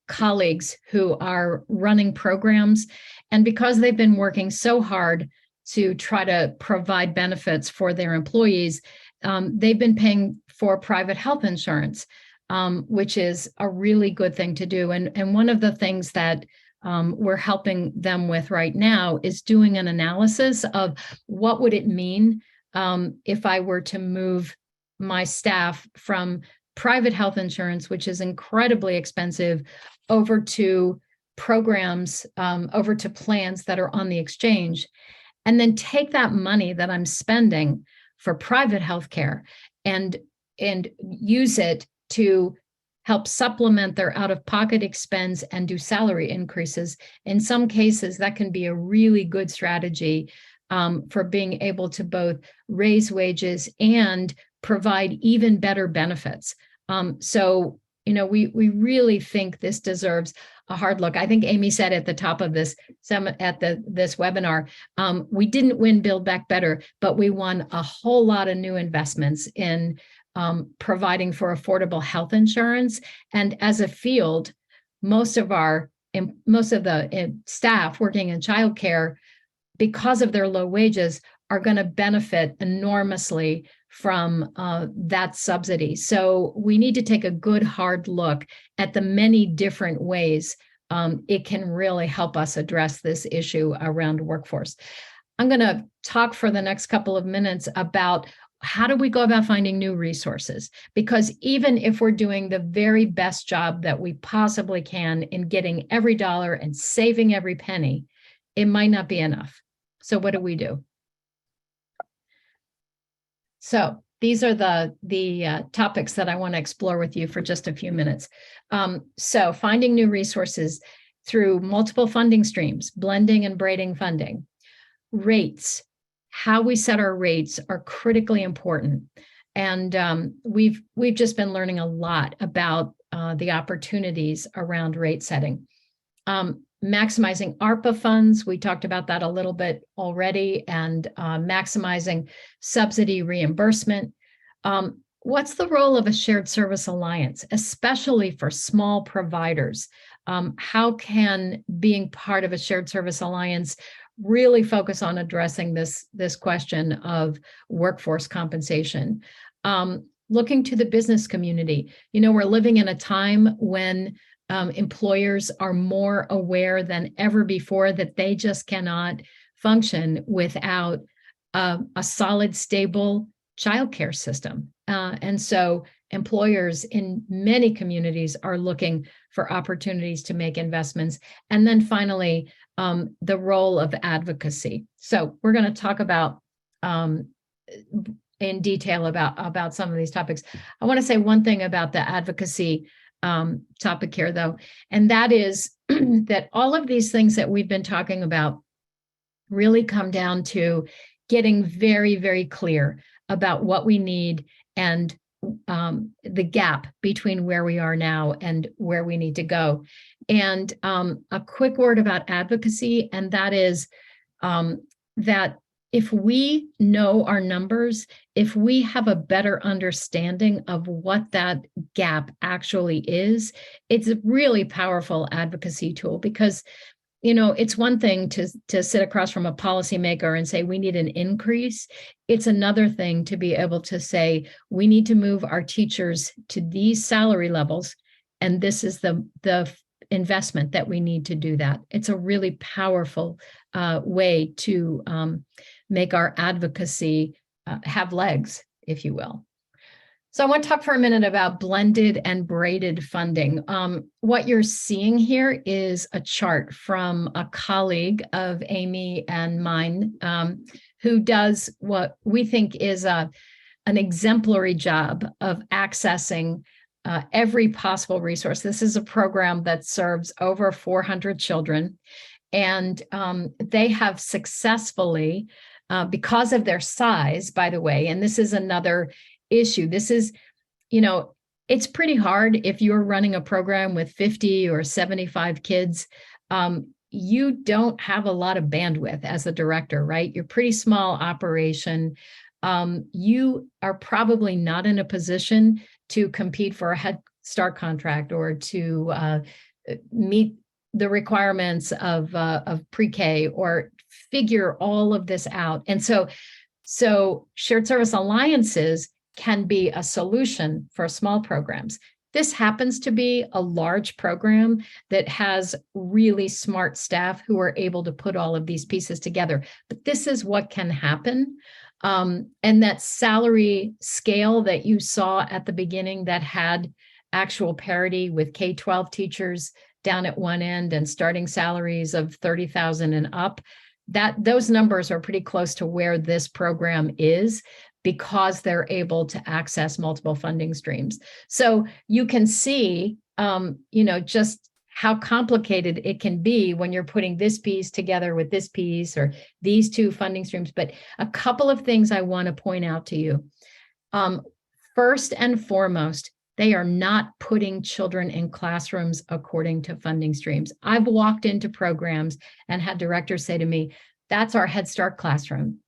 Speaker 1: colleagues who are running programs. And because they've been working so hard to try to provide benefits for their employees, they've been paying for private health insurance. Which is a really good thing to do. And one of the things that we're helping them with right now is doing an analysis of what would it mean if I were to move my staff from private health insurance, which is incredibly expensive, over to programs, over to plans that are on the exchange, and then take that money that I'm spending for private healthcare and use it to help supplement their out-of-pocket expense and do salary increases. In some cases, that can be a really good strategy for being able to both raise wages and provide even better benefits. We really think this deserves a hard look. I think Amy said at the top of this this webinar, we didn't win Build Back Better, but we won a whole lot of new investments in providing for affordable health insurance. And as a field, most of the staff working in childcare, because of their low wages, are going to benefit enormously from that subsidy. So we need to take a good hard look at the many different ways it can really help us address this issue around workforce. I'm going to talk for the next couple of minutes about how do we go about finding new resources? Because even if we're doing the very best job that we possibly can in getting every dollar and saving every penny, it might not be enough. So what do we do? So these are the topics that I want to explore with you for just a few minutes. So finding new resources through multiple funding streams, blending and braiding funding, rates. How we set our rates are critically important. And we've just been learning a lot about the opportunities around rate setting. Maximizing ARPA funds, we talked about that a little bit already, and maximizing subsidy reimbursement. What's the role of a shared service alliance, especially for small providers? How can being part of a shared service alliance really focus on addressing this question of workforce compensation? Looking to the business community. We're living in a time when employers are more aware than ever before that they just cannot function without a solid, stable childcare system. And so employers in many communities are looking for opportunities to make investments. And then finally, the role of advocacy. So we're going to talk about in detail about some of these topics. I want to say one thing about the advocacy topic here, though, and that is that all of these things that we've been talking about really come down to getting very, very clear about what we need and the gap between where we are now and where we need to go. And a quick word about advocacy, and that is that if we know our numbers, if we have a better understanding of what that gap actually is, it's a really powerful advocacy tool. Because it's one thing to sit across from a policymaker and say we need an increase. It's another thing to be able to say we need to move our teachers to these salary levels, and this is the investment that we need to do that. It's a really powerful way to make our advocacy have legs, if you will. So I want to talk for a minute about blended and braided funding. What you're seeing here is a chart from a colleague of Amy and mine, who does what we think is an exemplary job of accessing every possible resource. This is a program that serves over 400 children, and they have successfully, because of their size, by the way, and this is another issue. This is, it's pretty hard if you're running a program with 50 or 75 kids. You don't have a lot of bandwidth as a director, right? You're a pretty small operation. You are probably not in a position to compete for a Head Start contract or to meet the requirements of pre-K or figure all of this out. And so shared service alliances can be a solution for small programs. This happens to be a large program that has really smart staff who are able to put all of these pieces together. But this is what can happen. And that salary scale that you saw at the beginning that had actual parity with K-12 teachers down at one end and starting salaries of $30,000 and up, those numbers are pretty close to where this program is, because they're able to access multiple funding streams. So you can see, just how complicated it can be when you're putting this piece together with this piece or these two funding streams. But a couple of things I want to point out to you. First and foremost, they are not putting children in classrooms according to funding streams. I've walked into programs and had directors say to me, that's our Head Start classroom.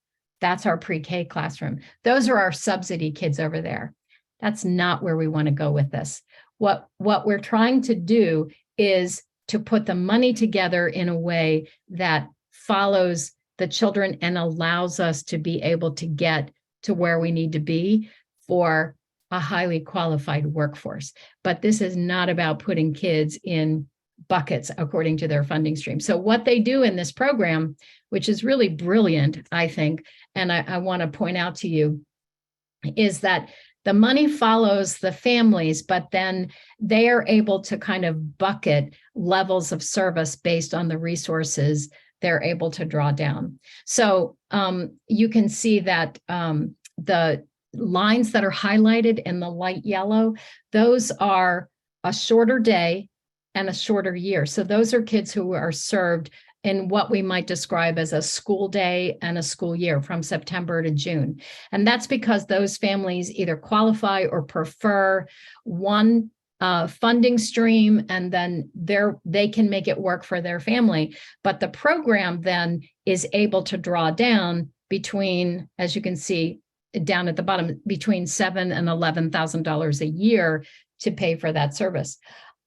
Speaker 1: That's our pre-K classroom. Those are our subsidy kids over there. That's not where we want to go with this. What we're trying to do is to put the money together in a way that follows the children and allows us to be able to get to where we need to be for a highly qualified workforce. But this is not about putting kids in buckets according to their funding stream. So what they do in this program, which is really brilliant, I think, and I want to point out to you, is that the money follows the families, but then they are able to kind of bucket levels of service based on the resources they're able to draw down. So you can see that the lines that are highlighted in the light yellow, those are a shorter day and a shorter year. So those are kids who are served in what we might describe as a school day and a school year from September to June. And that's because those families either qualify or prefer one funding stream, and then they can make it work for their family. But the program then is able to draw down between, as you can see down at the bottom, between $7,000 and $11,000 a year to pay for that service.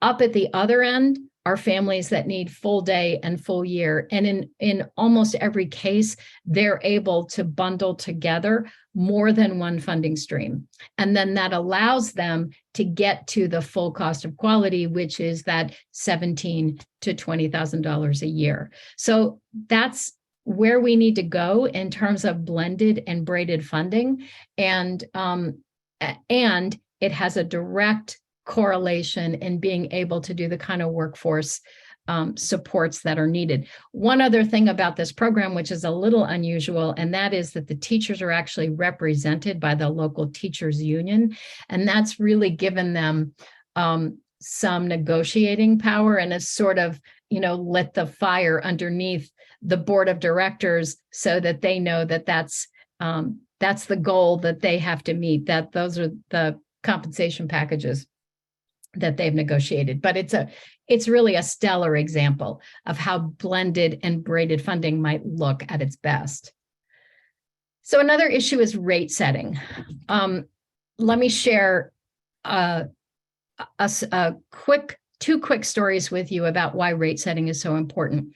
Speaker 1: Up at the other end are families that need full day and full year. And in almost every case, they're able to bundle together more than one funding stream. And then that allows them to get to the full cost of quality, which is that $17,000 to $20,000 a year. So that's where we need to go in terms of blended and braided funding. And it has a direct correlation in being able to do the kind of workforce supports that are needed. One other thing about this program, which is a little unusual, and that is that the teachers are actually represented by the local teachers union. And that's really given them some negotiating power, and it's sort of, lit the fire underneath the board of directors so that they know that that's the goal that they have to meet, that those are the compensation packages that they've negotiated. But it's really a stellar example of how blended and braided funding might look at its best. So another issue is rate setting. Let me share two quick stories with you about why rate setting is so important.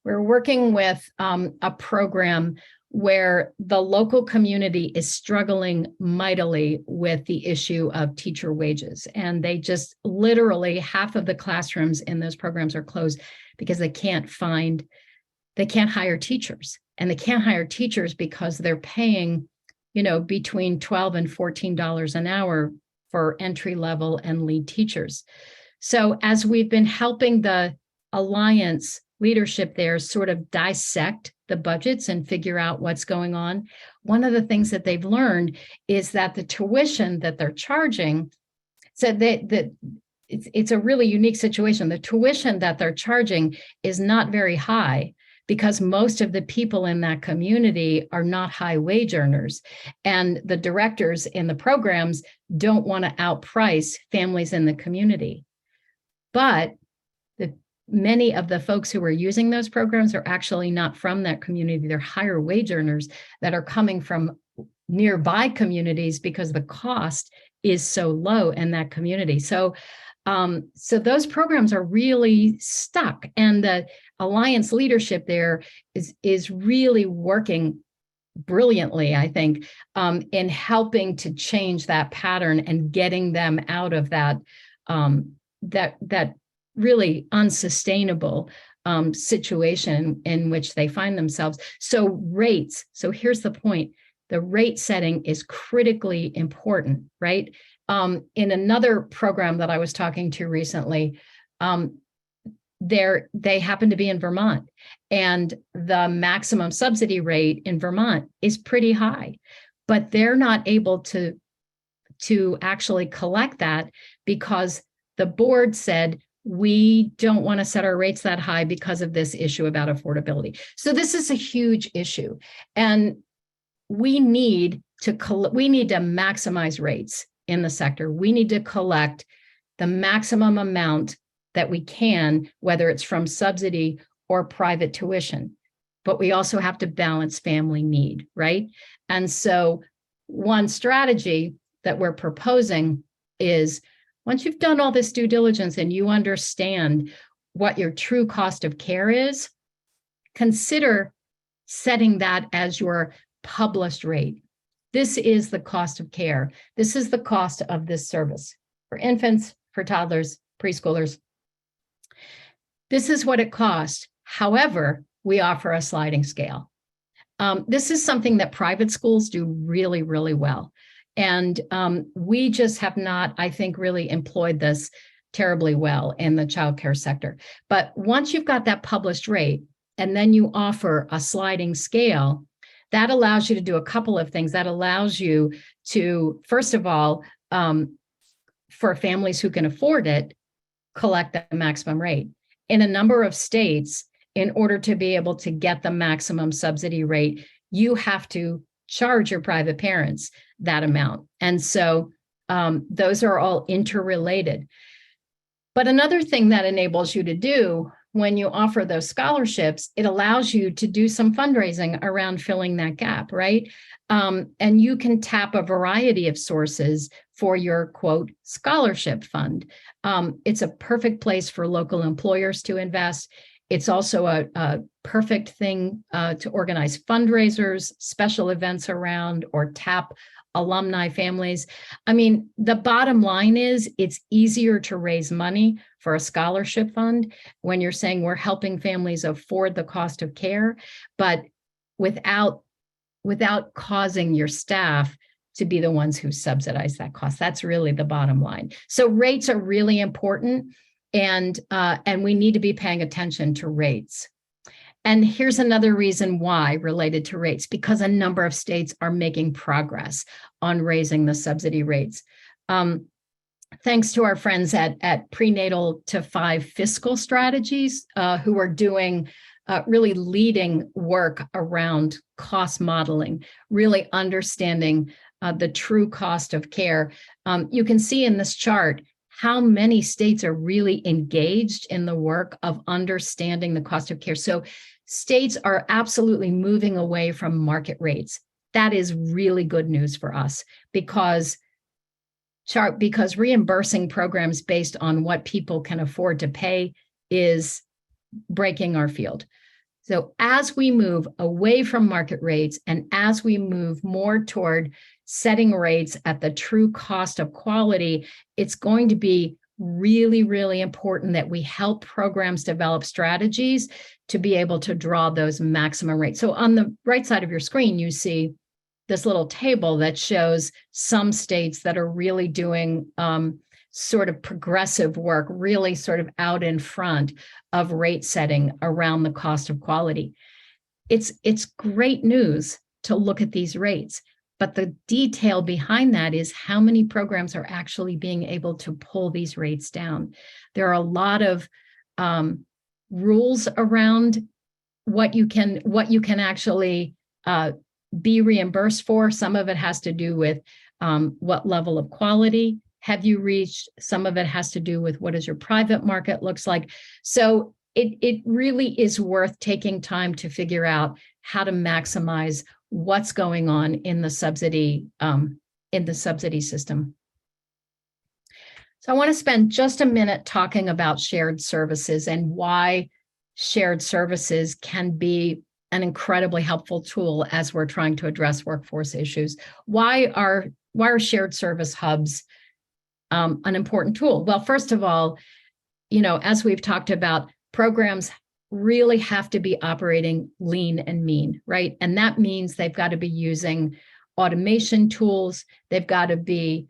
Speaker 1: We're working with a program where the local community is struggling mightily with the issue of teacher wages. And they just literally, half of the classrooms in those programs are closed because they can't hire teachers. And they can't hire teachers because they're paying, between $12 and $14 an hour for entry level and lead teachers. So as we've been helping the Alliance leadership there sort of dissect the budgets and figure out what's going on, one of the things that they've learned is that the tuition that they're charging, so that it's a really unique situation. The tuition that they're charging is not very high because most of the people in that community are not high wage earners. And the directors in the programs don't want to outprice families in the community. But many of the folks who are using those programs are actually not from that community. They're higher wage earners that are coming from nearby communities because the cost is so low in that community. So those programs are really stuck. And the Alliance leadership there is really working brilliantly, I think, in helping to change that pattern and getting them out of that really unsustainable situation in which they find themselves. So rates. So here's the point. The rate setting is critically important, right? In another program that I was talking to recently, they happen to be in Vermont, and the maximum subsidy rate in Vermont is pretty high, but they're not able to actually collect that because the board said, we don't want to set our rates that high because of this issue about affordability. So this is a huge issue, and we need to maximize rates in the sector. We need to collect the maximum amount that we can, whether it's from subsidy or private tuition. But we also have to balance family need, right? And so one strategy that we're proposing is Once you've done all this due diligence and you understand what your true cost of care is, consider setting that as your published rate. This is the cost of care. This is the cost of this service for infants, for toddlers, preschoolers. This is what it costs. However, we offer a sliding scale. This is something that private schools do really, really well. And we just have not, I think, really employed this terribly well in the childcare sector. But once you've got that published rate, and then you offer a sliding scale, that allows you to do a couple of things. That allows you to, first of all, for families who can afford it, collect the maximum rate. In a number of states, in order to be able to get the maximum subsidy rate, you have to charge your private parents that amount. And so those are all interrelated. But another thing that enables you to do when you offer those scholarships, it allows you to do some fundraising around filling that gap, right? And you can tap a variety of sources for your, quote, scholarship fund. It's a perfect place for local employers to invest. It's also a perfect thing to organize fundraisers, special events around, or tap alumni families. I mean, the bottom line is it's easier to raise money for a scholarship fund when you're saying we're helping families afford the cost of care, but without causing your staff to be the ones who subsidize that cost. That's really the bottom line. So rates are really important, and we need to be paying attention to rates. And here's another reason why related to rates, because a number of states are making progress on raising the subsidy rates. Thanks to our friends at Prenatal to 5 Fiscal Strategies, who are doing really leading work around cost modeling, really understanding the true cost of care. You can see in this chart how many states are really engaged in the work of understanding the cost of care. So states are absolutely moving away from market rates. That is really good news for us because reimbursing programs based on what people can afford to pay is breaking our field. So as we move away from market rates and as we move more toward setting rates at the true cost of quality, it's going to be really, really important that we help programs develop strategies to be able to draw those maximum rates. So on the right side of your screen, you see this little table that shows some states that are really doing sort of progressive work, really sort of out in front of rate setting around the cost of quality. It's great news to look at these rates, but the detail behind that is how many programs are actually being able to pull these rates down. There are a lot of rules around what you can actually be reimbursed for. Some of it has to do with what level of quality have you reached. Some of it has to do with what does your private market looks like. So it really is worth taking time to figure out how to maximize what's going on in the subsidy system. So I want to spend just a minute talking about shared services and why shared services can be an incredibly helpful tool as we're trying to address workforce issues. Why are shared service hubs an important tool? Well, first of all, as we've talked about, programs really have to be operating lean and mean, right? And that means they've got to be using automation tools. They've got to be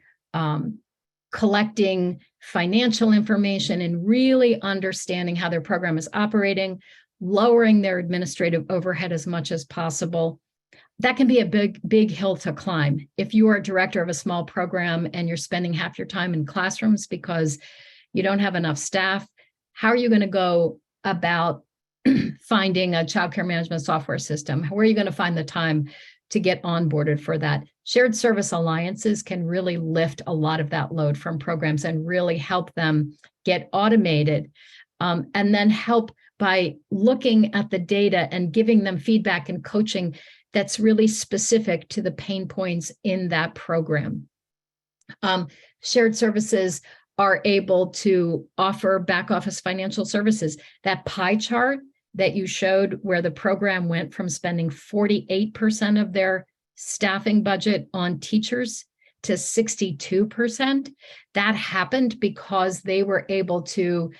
Speaker 1: collecting financial information and really understanding how their program is operating, lowering their administrative overhead as much as possible. That can be a big hill to climb. If you are a director of a small program and you're spending half your time in classrooms because you don't have enough staff, how are you going to go about finding a childcare management software system? Where are you going to find the time to get onboarded for that? Shared service alliances can really lift a lot of that load from programs and really help them get automated, and then help by looking at the data and giving them feedback and coaching that's really specific to the pain points in that program. Shared services are able to offer back office financial services. That pie chart that you showed where the program went from spending 48% of their staffing budget on teachers to 62%, that happened because they were able to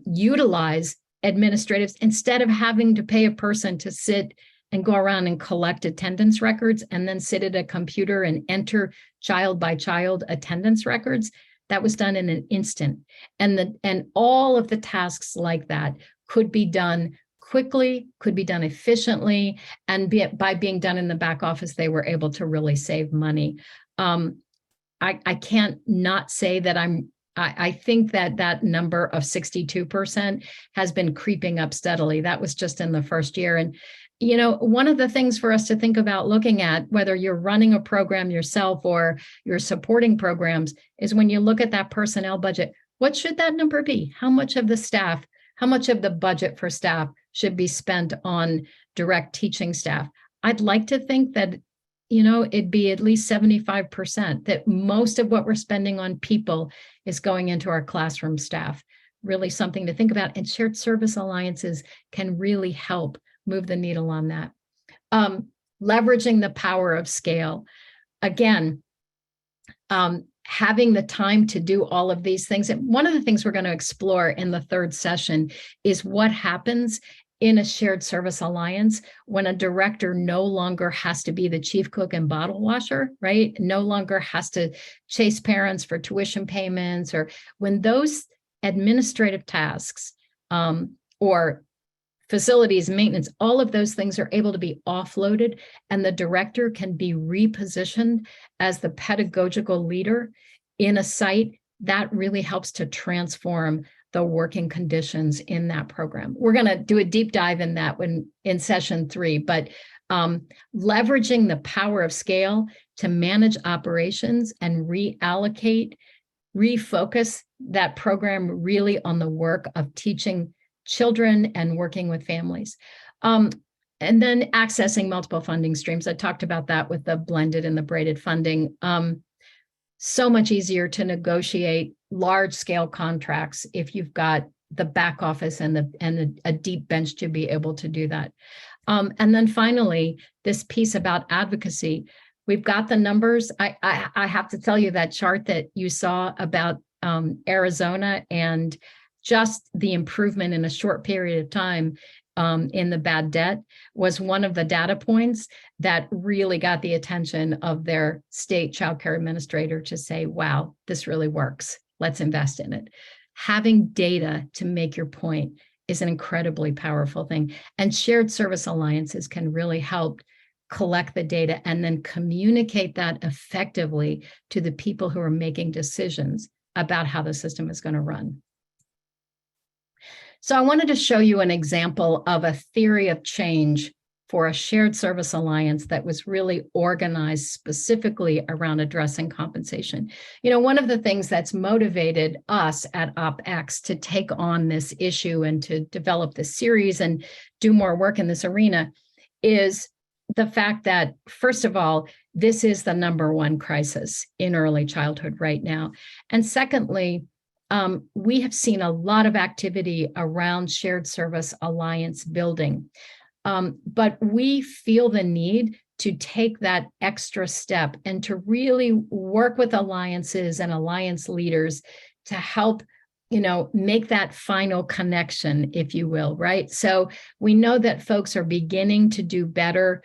Speaker 1: utilize administratives instead of having to pay a person to sit and go around and collect attendance records and then sit at a computer and enter child by child attendance records. That was done in an instant. And all of the tasks like that could be done quickly, could be done efficiently, and by being done in the back office, they were able to really save money. I can't not say that I think that number of 62% has been creeping up steadily. That was just in the first year. And, you know, one of the things for us to think about looking at, whether you're running a program yourself or you're supporting programs, is when you look at that personnel budget, what should that number be? How much of the staff, how much of the budget for staff should be spent on direct teaching staff? I'd like to think that, you know, it'd be at least 75%, that most of what we're spending on people is going into our classroom staff. Really something to think about. And shared service alliances can really help move the needle on that. Leveraging the power of scale. Again, having the time to do all of these things. And one of the things we're going to explore in the third session is what happens in a shared service alliance when a director no longer has to be the chief cook and bottle washer, right? No longer has to chase parents for tuition payments, or when those administrative tasks or facilities maintenance, all of those things are able to be offloaded, and the director can be repositioned as the pedagogical leader in a site. That really helps to transform the working conditions in that program. We're going to do a deep dive in that in session 3, but leveraging the power of scale to manage operations and reallocate, refocus that program really on the work of teaching children and working with families. And then accessing multiple funding streams. I talked about that with the blended and the braided funding. So much easier to negotiate large scale contracts if you've got the back office and a deep bench to be able to do that. And then finally, this piece about advocacy. We've got the numbers. I have to tell you, that chart that you saw about Arizona and just the improvement in a short period of time in the bad debt was one of the data points that really got the attention of their state child care administrator to say, wow, this really works. Let's invest in it. Having data to make your point is an incredibly powerful thing. And shared service alliances can really help collect the data and then communicate that effectively to the people who are making decisions about how the system is going to run. So I wanted to show you an example of a theory of change for a shared service alliance that was really organized specifically around addressing compensation. You know, one of the things that's motivated us at OpX to take on this issue and to develop this series and do more work in this arena is the fact that, first of all, this is the #1 crisis in early childhood right now. And secondly, we have seen a lot of activity around shared service alliance building. But we feel the need to take that extra step and to really work with alliances and alliance leaders to help, you know, make that final connection, if you will, right? So we know that folks are beginning to do better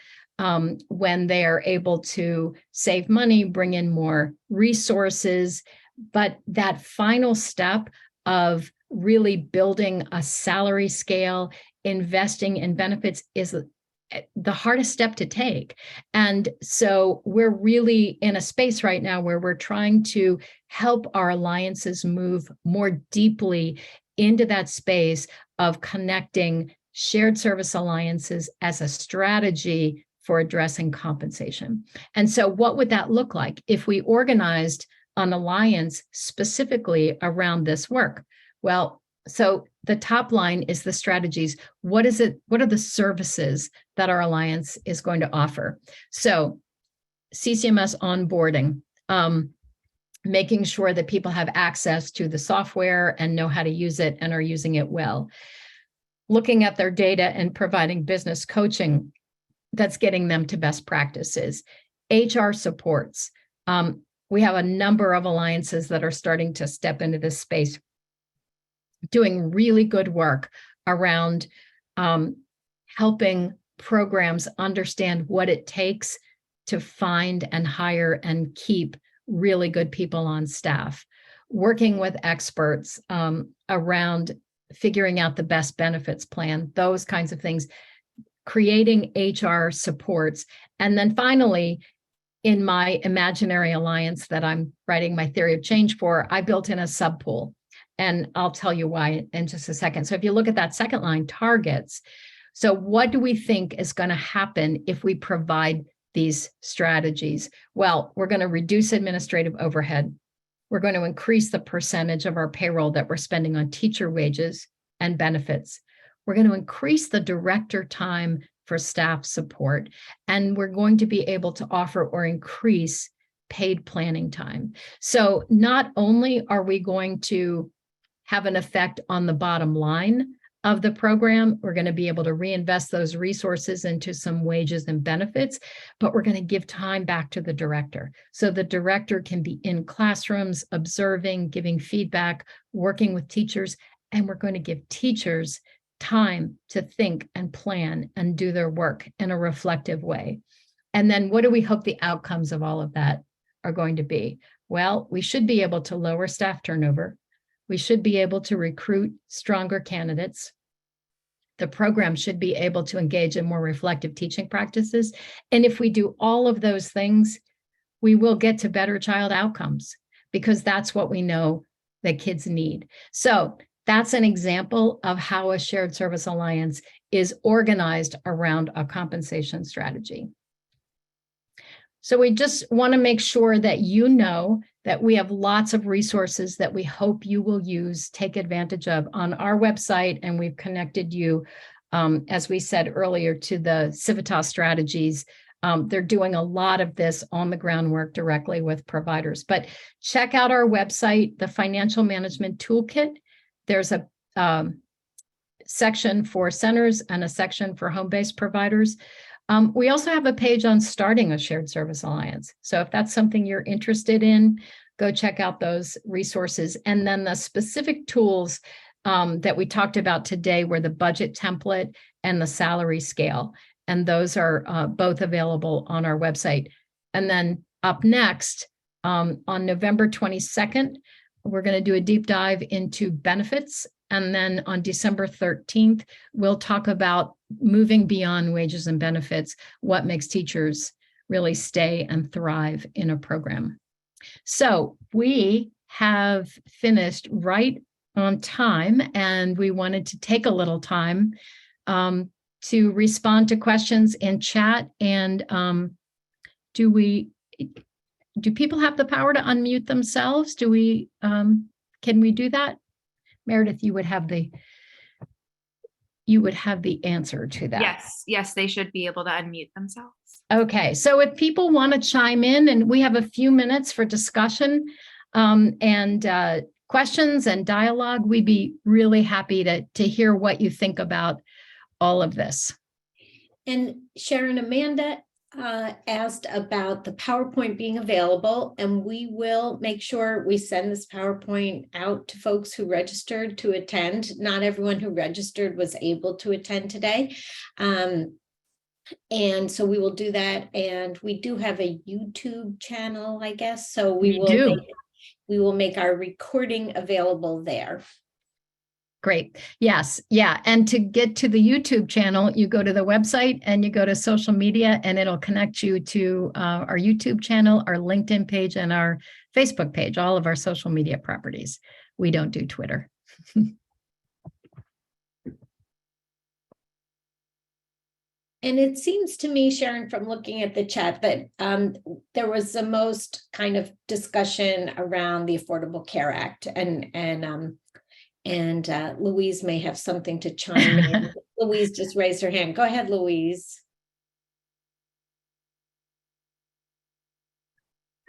Speaker 1: when they are able to save money, bring in more resources. But that final step of really building a salary scale, investing in benefits, is the hardest step to take. And so we're really in a space right now where we're trying to help our alliances move more deeply into that space of connecting shared service alliances as a strategy for addressing compensation. And so what would that look like if we organized an alliance specifically around this work? Well, so the top line is the strategies. What is it? What are the services that our alliance is going to offer? So CCMS onboarding. making sure that people have access to the software and know how to use it and are using it well. Looking at their data and providing business coaching that's getting them to best practices. HR supports. We have a number of alliances that are starting to step into this space, doing really good work around helping programs understand what it takes to find and hire and keep really good people on staff, working with experts around figuring out the best benefits plan, those kinds of things, creating HR supports. And then finally, in my imaginary alliance that I'm writing my theory of change for, I built in a subpool. And I'll tell you why in just a second. So if you look at that second line, targets. So what do we think is going to happen if we provide these strategies? Well, we're going to reduce administrative overhead. We're going to increase the percentage of our payroll that we're spending on teacher wages and benefits. We're going to increase the director time for staff support, and we're going to be able to offer or increase paid planning time. So not only are we going to have an effect on the bottom line of the program, we're going to be able to reinvest those resources into some wages and benefits, but we're going to give time back to the director. So the director can be in classrooms, observing, giving feedback, working with teachers, and we're going to give teachers time to think and plan and do their work in a reflective way. And then what do we hope the outcomes of all of that are going to be? Well, we should be able to lower staff turnover. We should be able to recruit stronger candidates. The program should be able to engage in more reflective teaching practices. And if we do all of those things, we will get to better child outcomes, because that's what we know that kids need. So that's an example of how a shared service alliance is organized around a compensation strategy. So we just want to make sure that you know that we have lots of resources that we hope you will use, take advantage of on our website, and we've connected you, as we said earlier, to the Civitas strategies. They're doing a lot of this on the ground work directly with providers. But check out our website, the Financial Management Toolkit. There's a section for centers and a section for home-based providers. We also have a page on starting a shared service alliance. So if that's something you're interested in, go check out those resources. And then the specific tools that we talked about today were the budget template and the salary scale. And those are both available on our website. And then up next, on November 22nd, we're going to do a deep dive into benefits. And then on December 13th, we'll talk about moving beyond wages and benefits, what makes teachers really stay and thrive in a program. So we have finished right on time, and we wanted to take a little time to respond to questions in chat. And do people have the power to unmute themselves? Can we do that? Meredith, you would have the answer to that.
Speaker 3: Yes, they should be able to unmute themselves.
Speaker 1: Okay, so if people want to chime in, and we have a few minutes for discussion and questions and dialogue, we'd be really happy to hear what you think about all of this.
Speaker 2: And Sharon, Amanda asked about the PowerPoint being available, and we will make sure we send this PowerPoint out to folks who registered to attend. Not everyone who registered was able to attend today. And so we will do that. And we do have a YouTube channel, I guess. So we will make our recording available there.
Speaker 1: Great. Yes. Yeah. And to get to the YouTube channel, you go to the website and you go to social media, and it'll connect you to our YouTube channel, our LinkedIn page, and our Facebook page, all of our social media properties. We don't do Twitter.
Speaker 2: And it seems to me, Sharon, from looking at the chat, that there was the most kind of discussion around the Affordable Care Act, and Louise may have something to chime in. Louise just raised her hand. Go ahead, Louise.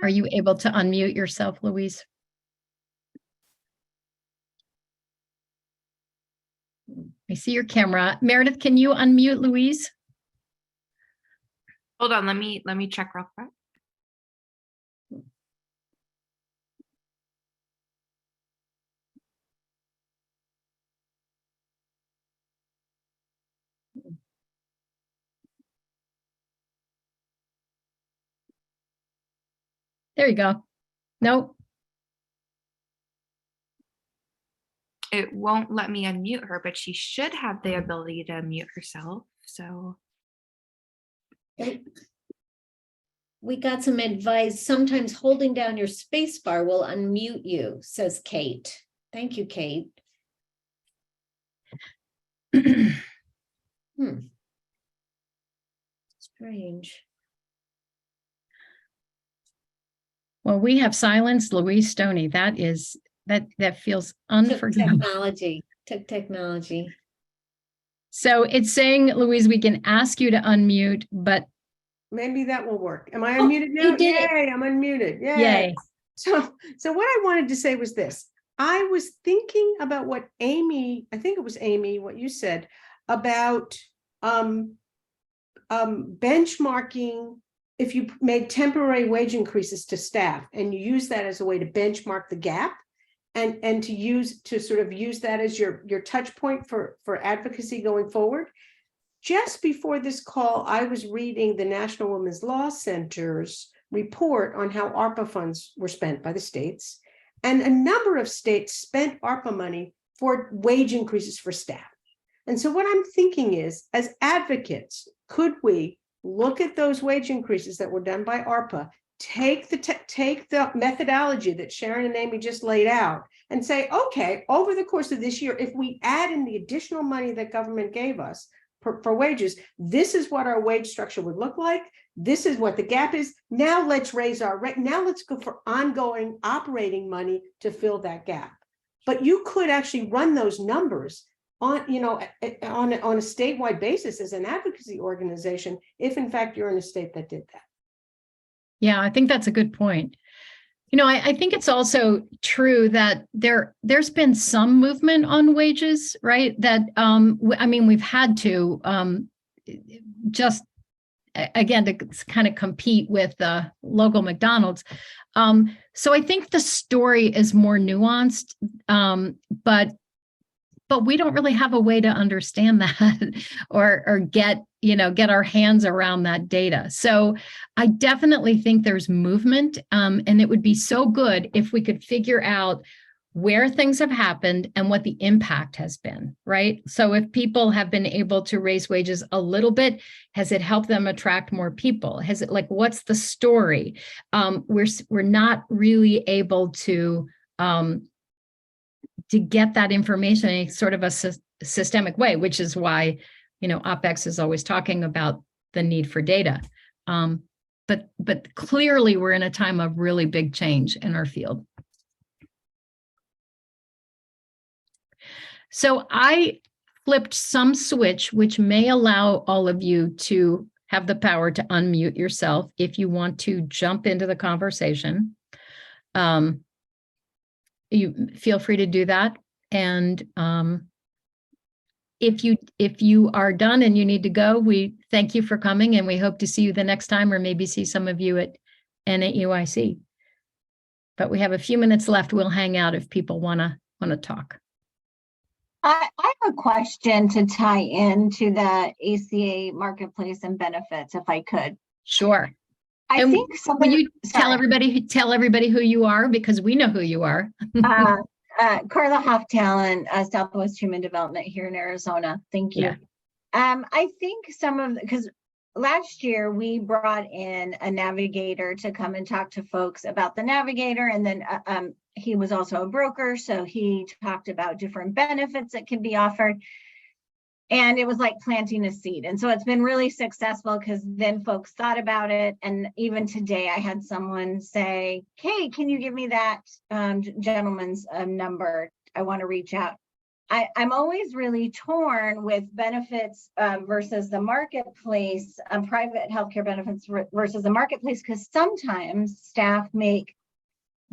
Speaker 1: Are you able to unmute yourself, Louise? I see your camera. Meredith, can you unmute Louise?
Speaker 3: Hold on, let me check real quick.
Speaker 1: There you go. Nope.
Speaker 3: It won't let me unmute her, but she should have the ability to unmute herself. So
Speaker 2: We got some advice. Sometimes holding down your space bar will unmute you, says Kate. Thank you, Kate. Strange.
Speaker 1: Well, we have silenced Louise Stoney. That feels unforgivable.
Speaker 2: Took technology.
Speaker 1: So it's saying, Louise, we can ask you to unmute, but
Speaker 4: maybe that will work. Am I unmuted now?
Speaker 2: You did
Speaker 4: Yay, I'm unmuted.
Speaker 1: yay.
Speaker 4: So what I wanted to say was this. I was thinking about what Amy, I think it was Amy, what you said about benchmarking. If you made temporary wage increases to staff and you use that as a way to benchmark the gap and to sort of use that as your touch point for advocacy going forward. Just before this call, I was reading the National Women's Law Center's report on how ARPA funds were spent by the states. And a number of states spent ARPA money for wage increases for staff. And so what I'm thinking is, as advocates, could we look at those wage increases that were done by ARPA, take the methodology that Sharon and Amy just laid out and say, okay, over the course of this year, if we add in the additional money that government gave us for wages, this is what our wage structure would look like. This is what the gap is. Now let's raise our rate. Now let's go for ongoing operating money to fill that gap. But you could actually run those numbers on a statewide basis as an advocacy organization, if in fact you're in a state that did that.
Speaker 1: Yeah, I think that's a good point. I think it's also true that there's been some movement on wages, right? That, we've had to just, again, to kind of compete with the local McDonald's. So I think the story is more nuanced, but we don't really have a way to understand that or get our hands around that data. So I definitely think there's movement, and it would be so good if we could figure out where things have happened and what the impact has been, right? So if people have been able to raise wages a little bit, has it helped them attract more people? Has it, what's the story? We're not really able to get that information in sort of a systemic way, which is why, OPEX is always talking about the need for data. But clearly we're in a time of really big change in our field. So I flipped some switch, which may allow all of you to have the power to unmute yourself if you want to jump into the conversation. You feel free to do that. And if you are done and you need to go, we thank you for coming and we hope to see you the next time, or maybe see some of you at NAUIC. But we have a few minutes left. We'll hang out if people want to talk.
Speaker 5: I have a question to tie into the ECE marketplace and benefits, if I could.
Speaker 1: Sure.
Speaker 5: I think
Speaker 1: will you tell everybody who you are, because we know who you are.
Speaker 5: Carla Hoftalent, Southwest Human Development here in Arizona. Thank you. Yeah. I think because last year we brought in a navigator to come and talk to folks about the navigator, and then he was also a broker, so he talked about different benefits that can be offered. And it was like planting a seed. And so it's been really successful because then folks thought about it. And even today I had someone say, hey, can you give me that gentleman's number? I want to reach out. I'm always really torn with benefits versus the marketplace, private healthcare benefits versus the marketplace, because sometimes staff make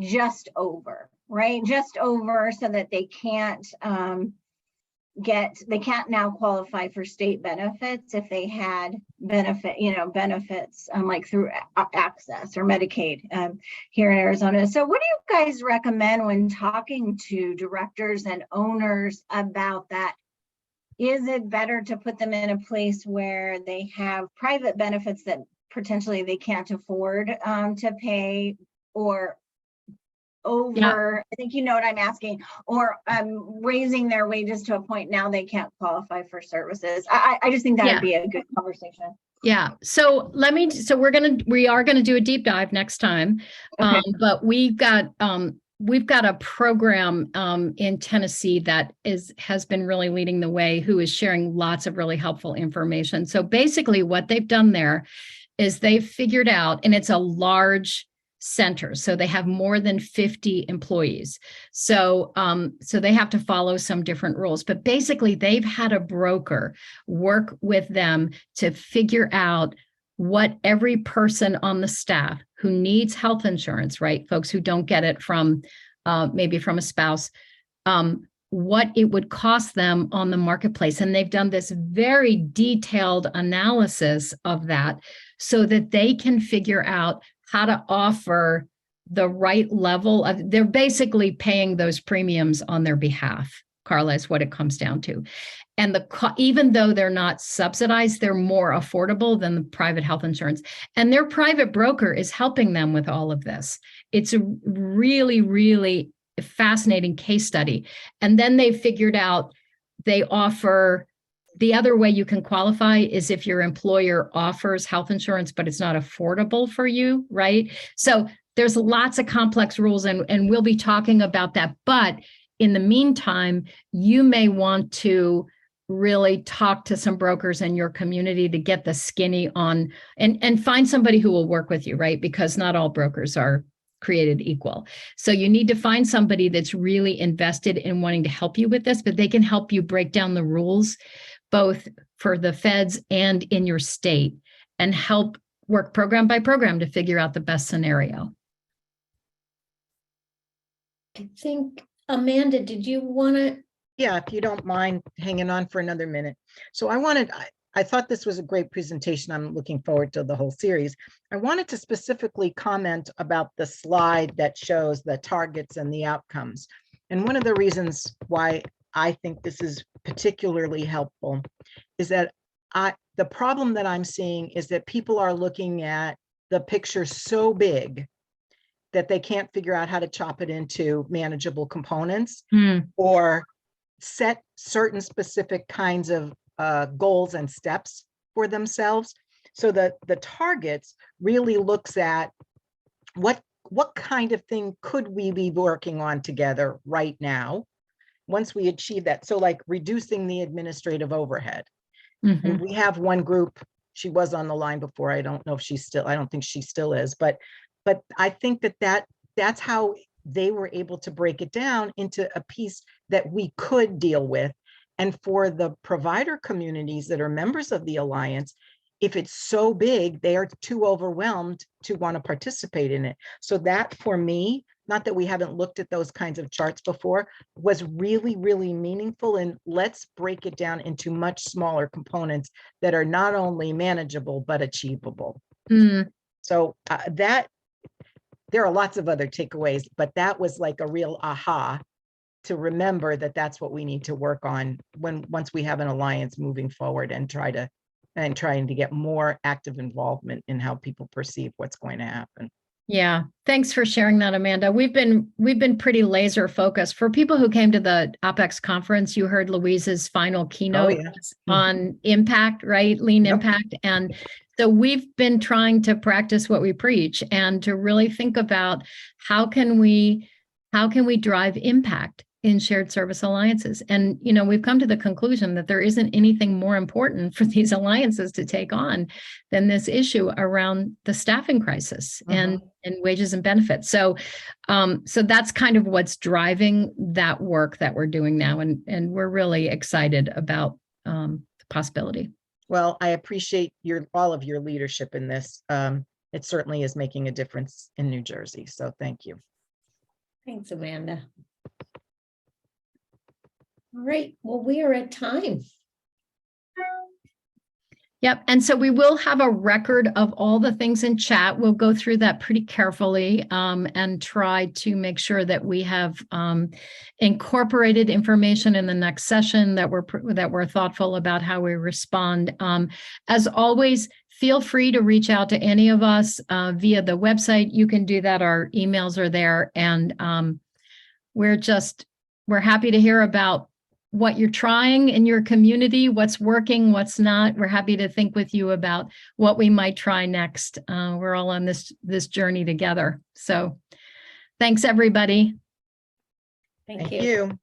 Speaker 5: just over, right? Just over so that they can't now qualify for state benefits if they had benefits like through access or Medicaid here in Arizona. So what do you guys recommend when talking to directors and owners about that? Is it better to put them in a place where they have private benefits that potentially they can't afford to pay, or over, I think you know what I'm asking, or raising their wages to a point now they can't qualify for services? I just think that would be a good conversation.
Speaker 1: Yeah. So we are gonna do a deep dive next time.
Speaker 5: Okay.
Speaker 1: But we've got a program in Tennessee that has been really leading the way, who is sharing lots of really helpful information. So basically what they've done there is they've figured out, and it's a large center, so they have more than 50 employees. So they have to follow some different rules, but basically they've had a broker work with them to figure out what every person on the staff who needs health insurance, right? Folks who don't get it from maybe from a spouse, what it would cost them on the marketplace. And they've done this very detailed analysis of that so that they can figure out how to offer the right level of, they're basically paying those premiums on their behalf, Carla, is what it comes down to. And even though they're not subsidized, they're more affordable than the private health insurance. And their private broker is helping them with all of this. It's a really, really fascinating case study. And then they figured out they offer, the other way you can qualify is if your employer offers health insurance, but it's not affordable for you, right? So there's lots of complex rules, and we'll be talking about that. But in the meantime, you may want to really talk to some brokers in your community to get the skinny on, and find somebody who will work with you, right? Because not all brokers are created equal. So you need to find somebody that's really invested in wanting to help you with this, but they can help you break down the rules, both for the feds and in your state, and help work program by program to figure out the best scenario.
Speaker 2: I think, Amanda, did you want to?
Speaker 6: Yeah, if you don't mind hanging on for another minute. So I thought this was a great presentation. I'm looking forward to the whole series. I wanted to specifically comment about the slide that shows the targets and the outcomes. And one of the reasons why I think this is particularly helpful is that the problem that I'm seeing is that people are looking at the picture so big that they can't figure out how to chop it into manageable components or set certain specific kinds of goals and steps for themselves. So that the targets really looks at what kind of thing could we be working on together right now once we achieve that. So like reducing the administrative overhead. And we have one group, she was on the line before. I don't know if she's still, I don't think she still is, but I think that's how they were able to break it down into a piece that we could deal with. And for the provider communities that are members of the Alliance, if it's so big, they are too overwhelmed to want to participate in it. So that, for me, not that we haven't looked at those kinds of charts before, was really, really meaningful. And let's break it down into much smaller components that are not only manageable, but achievable. So there are lots of other takeaways, but that was like a real aha to remember that that's what we need to work on once we have an alliance moving forward and trying to get more active involvement in how people perceive what's going to happen.
Speaker 1: Yeah, thanks for sharing that, Amanda. We've been pretty laser focused. For people who came to the OPEX conference, you heard Louise's final keynote on impact, right? Lean impact. And so we've been trying to practice what we preach and to really think about how can we drive impact in shared service alliances. And, you know, we've come to the conclusion that there isn't anything more important for these alliances to take on than this issue around the staffing crisis and wages and benefits. So, so that's kind of what's driving that work that we're doing now. And we're really excited about the possibility.
Speaker 6: Well, I appreciate all of your leadership in this. It certainly is making a difference in New Jersey. So thank you.
Speaker 2: Thanks, Amanda. All right, well, we are at time.
Speaker 1: Yep. And so we will have a record of all the things in chat. We'll go through that pretty carefully and try to make sure that we have incorporated information in the next session, that we're thoughtful about how we respond. As always, feel free to reach out to any of us via the website. You can do that. Our emails are there. And we're happy to hear about what you're trying in your community, what's working, what's not. We're happy to think with you about what we might try next. We're all on this journey together. So thanks, everybody.
Speaker 2: Thank
Speaker 6: Thank
Speaker 2: you.
Speaker 6: you.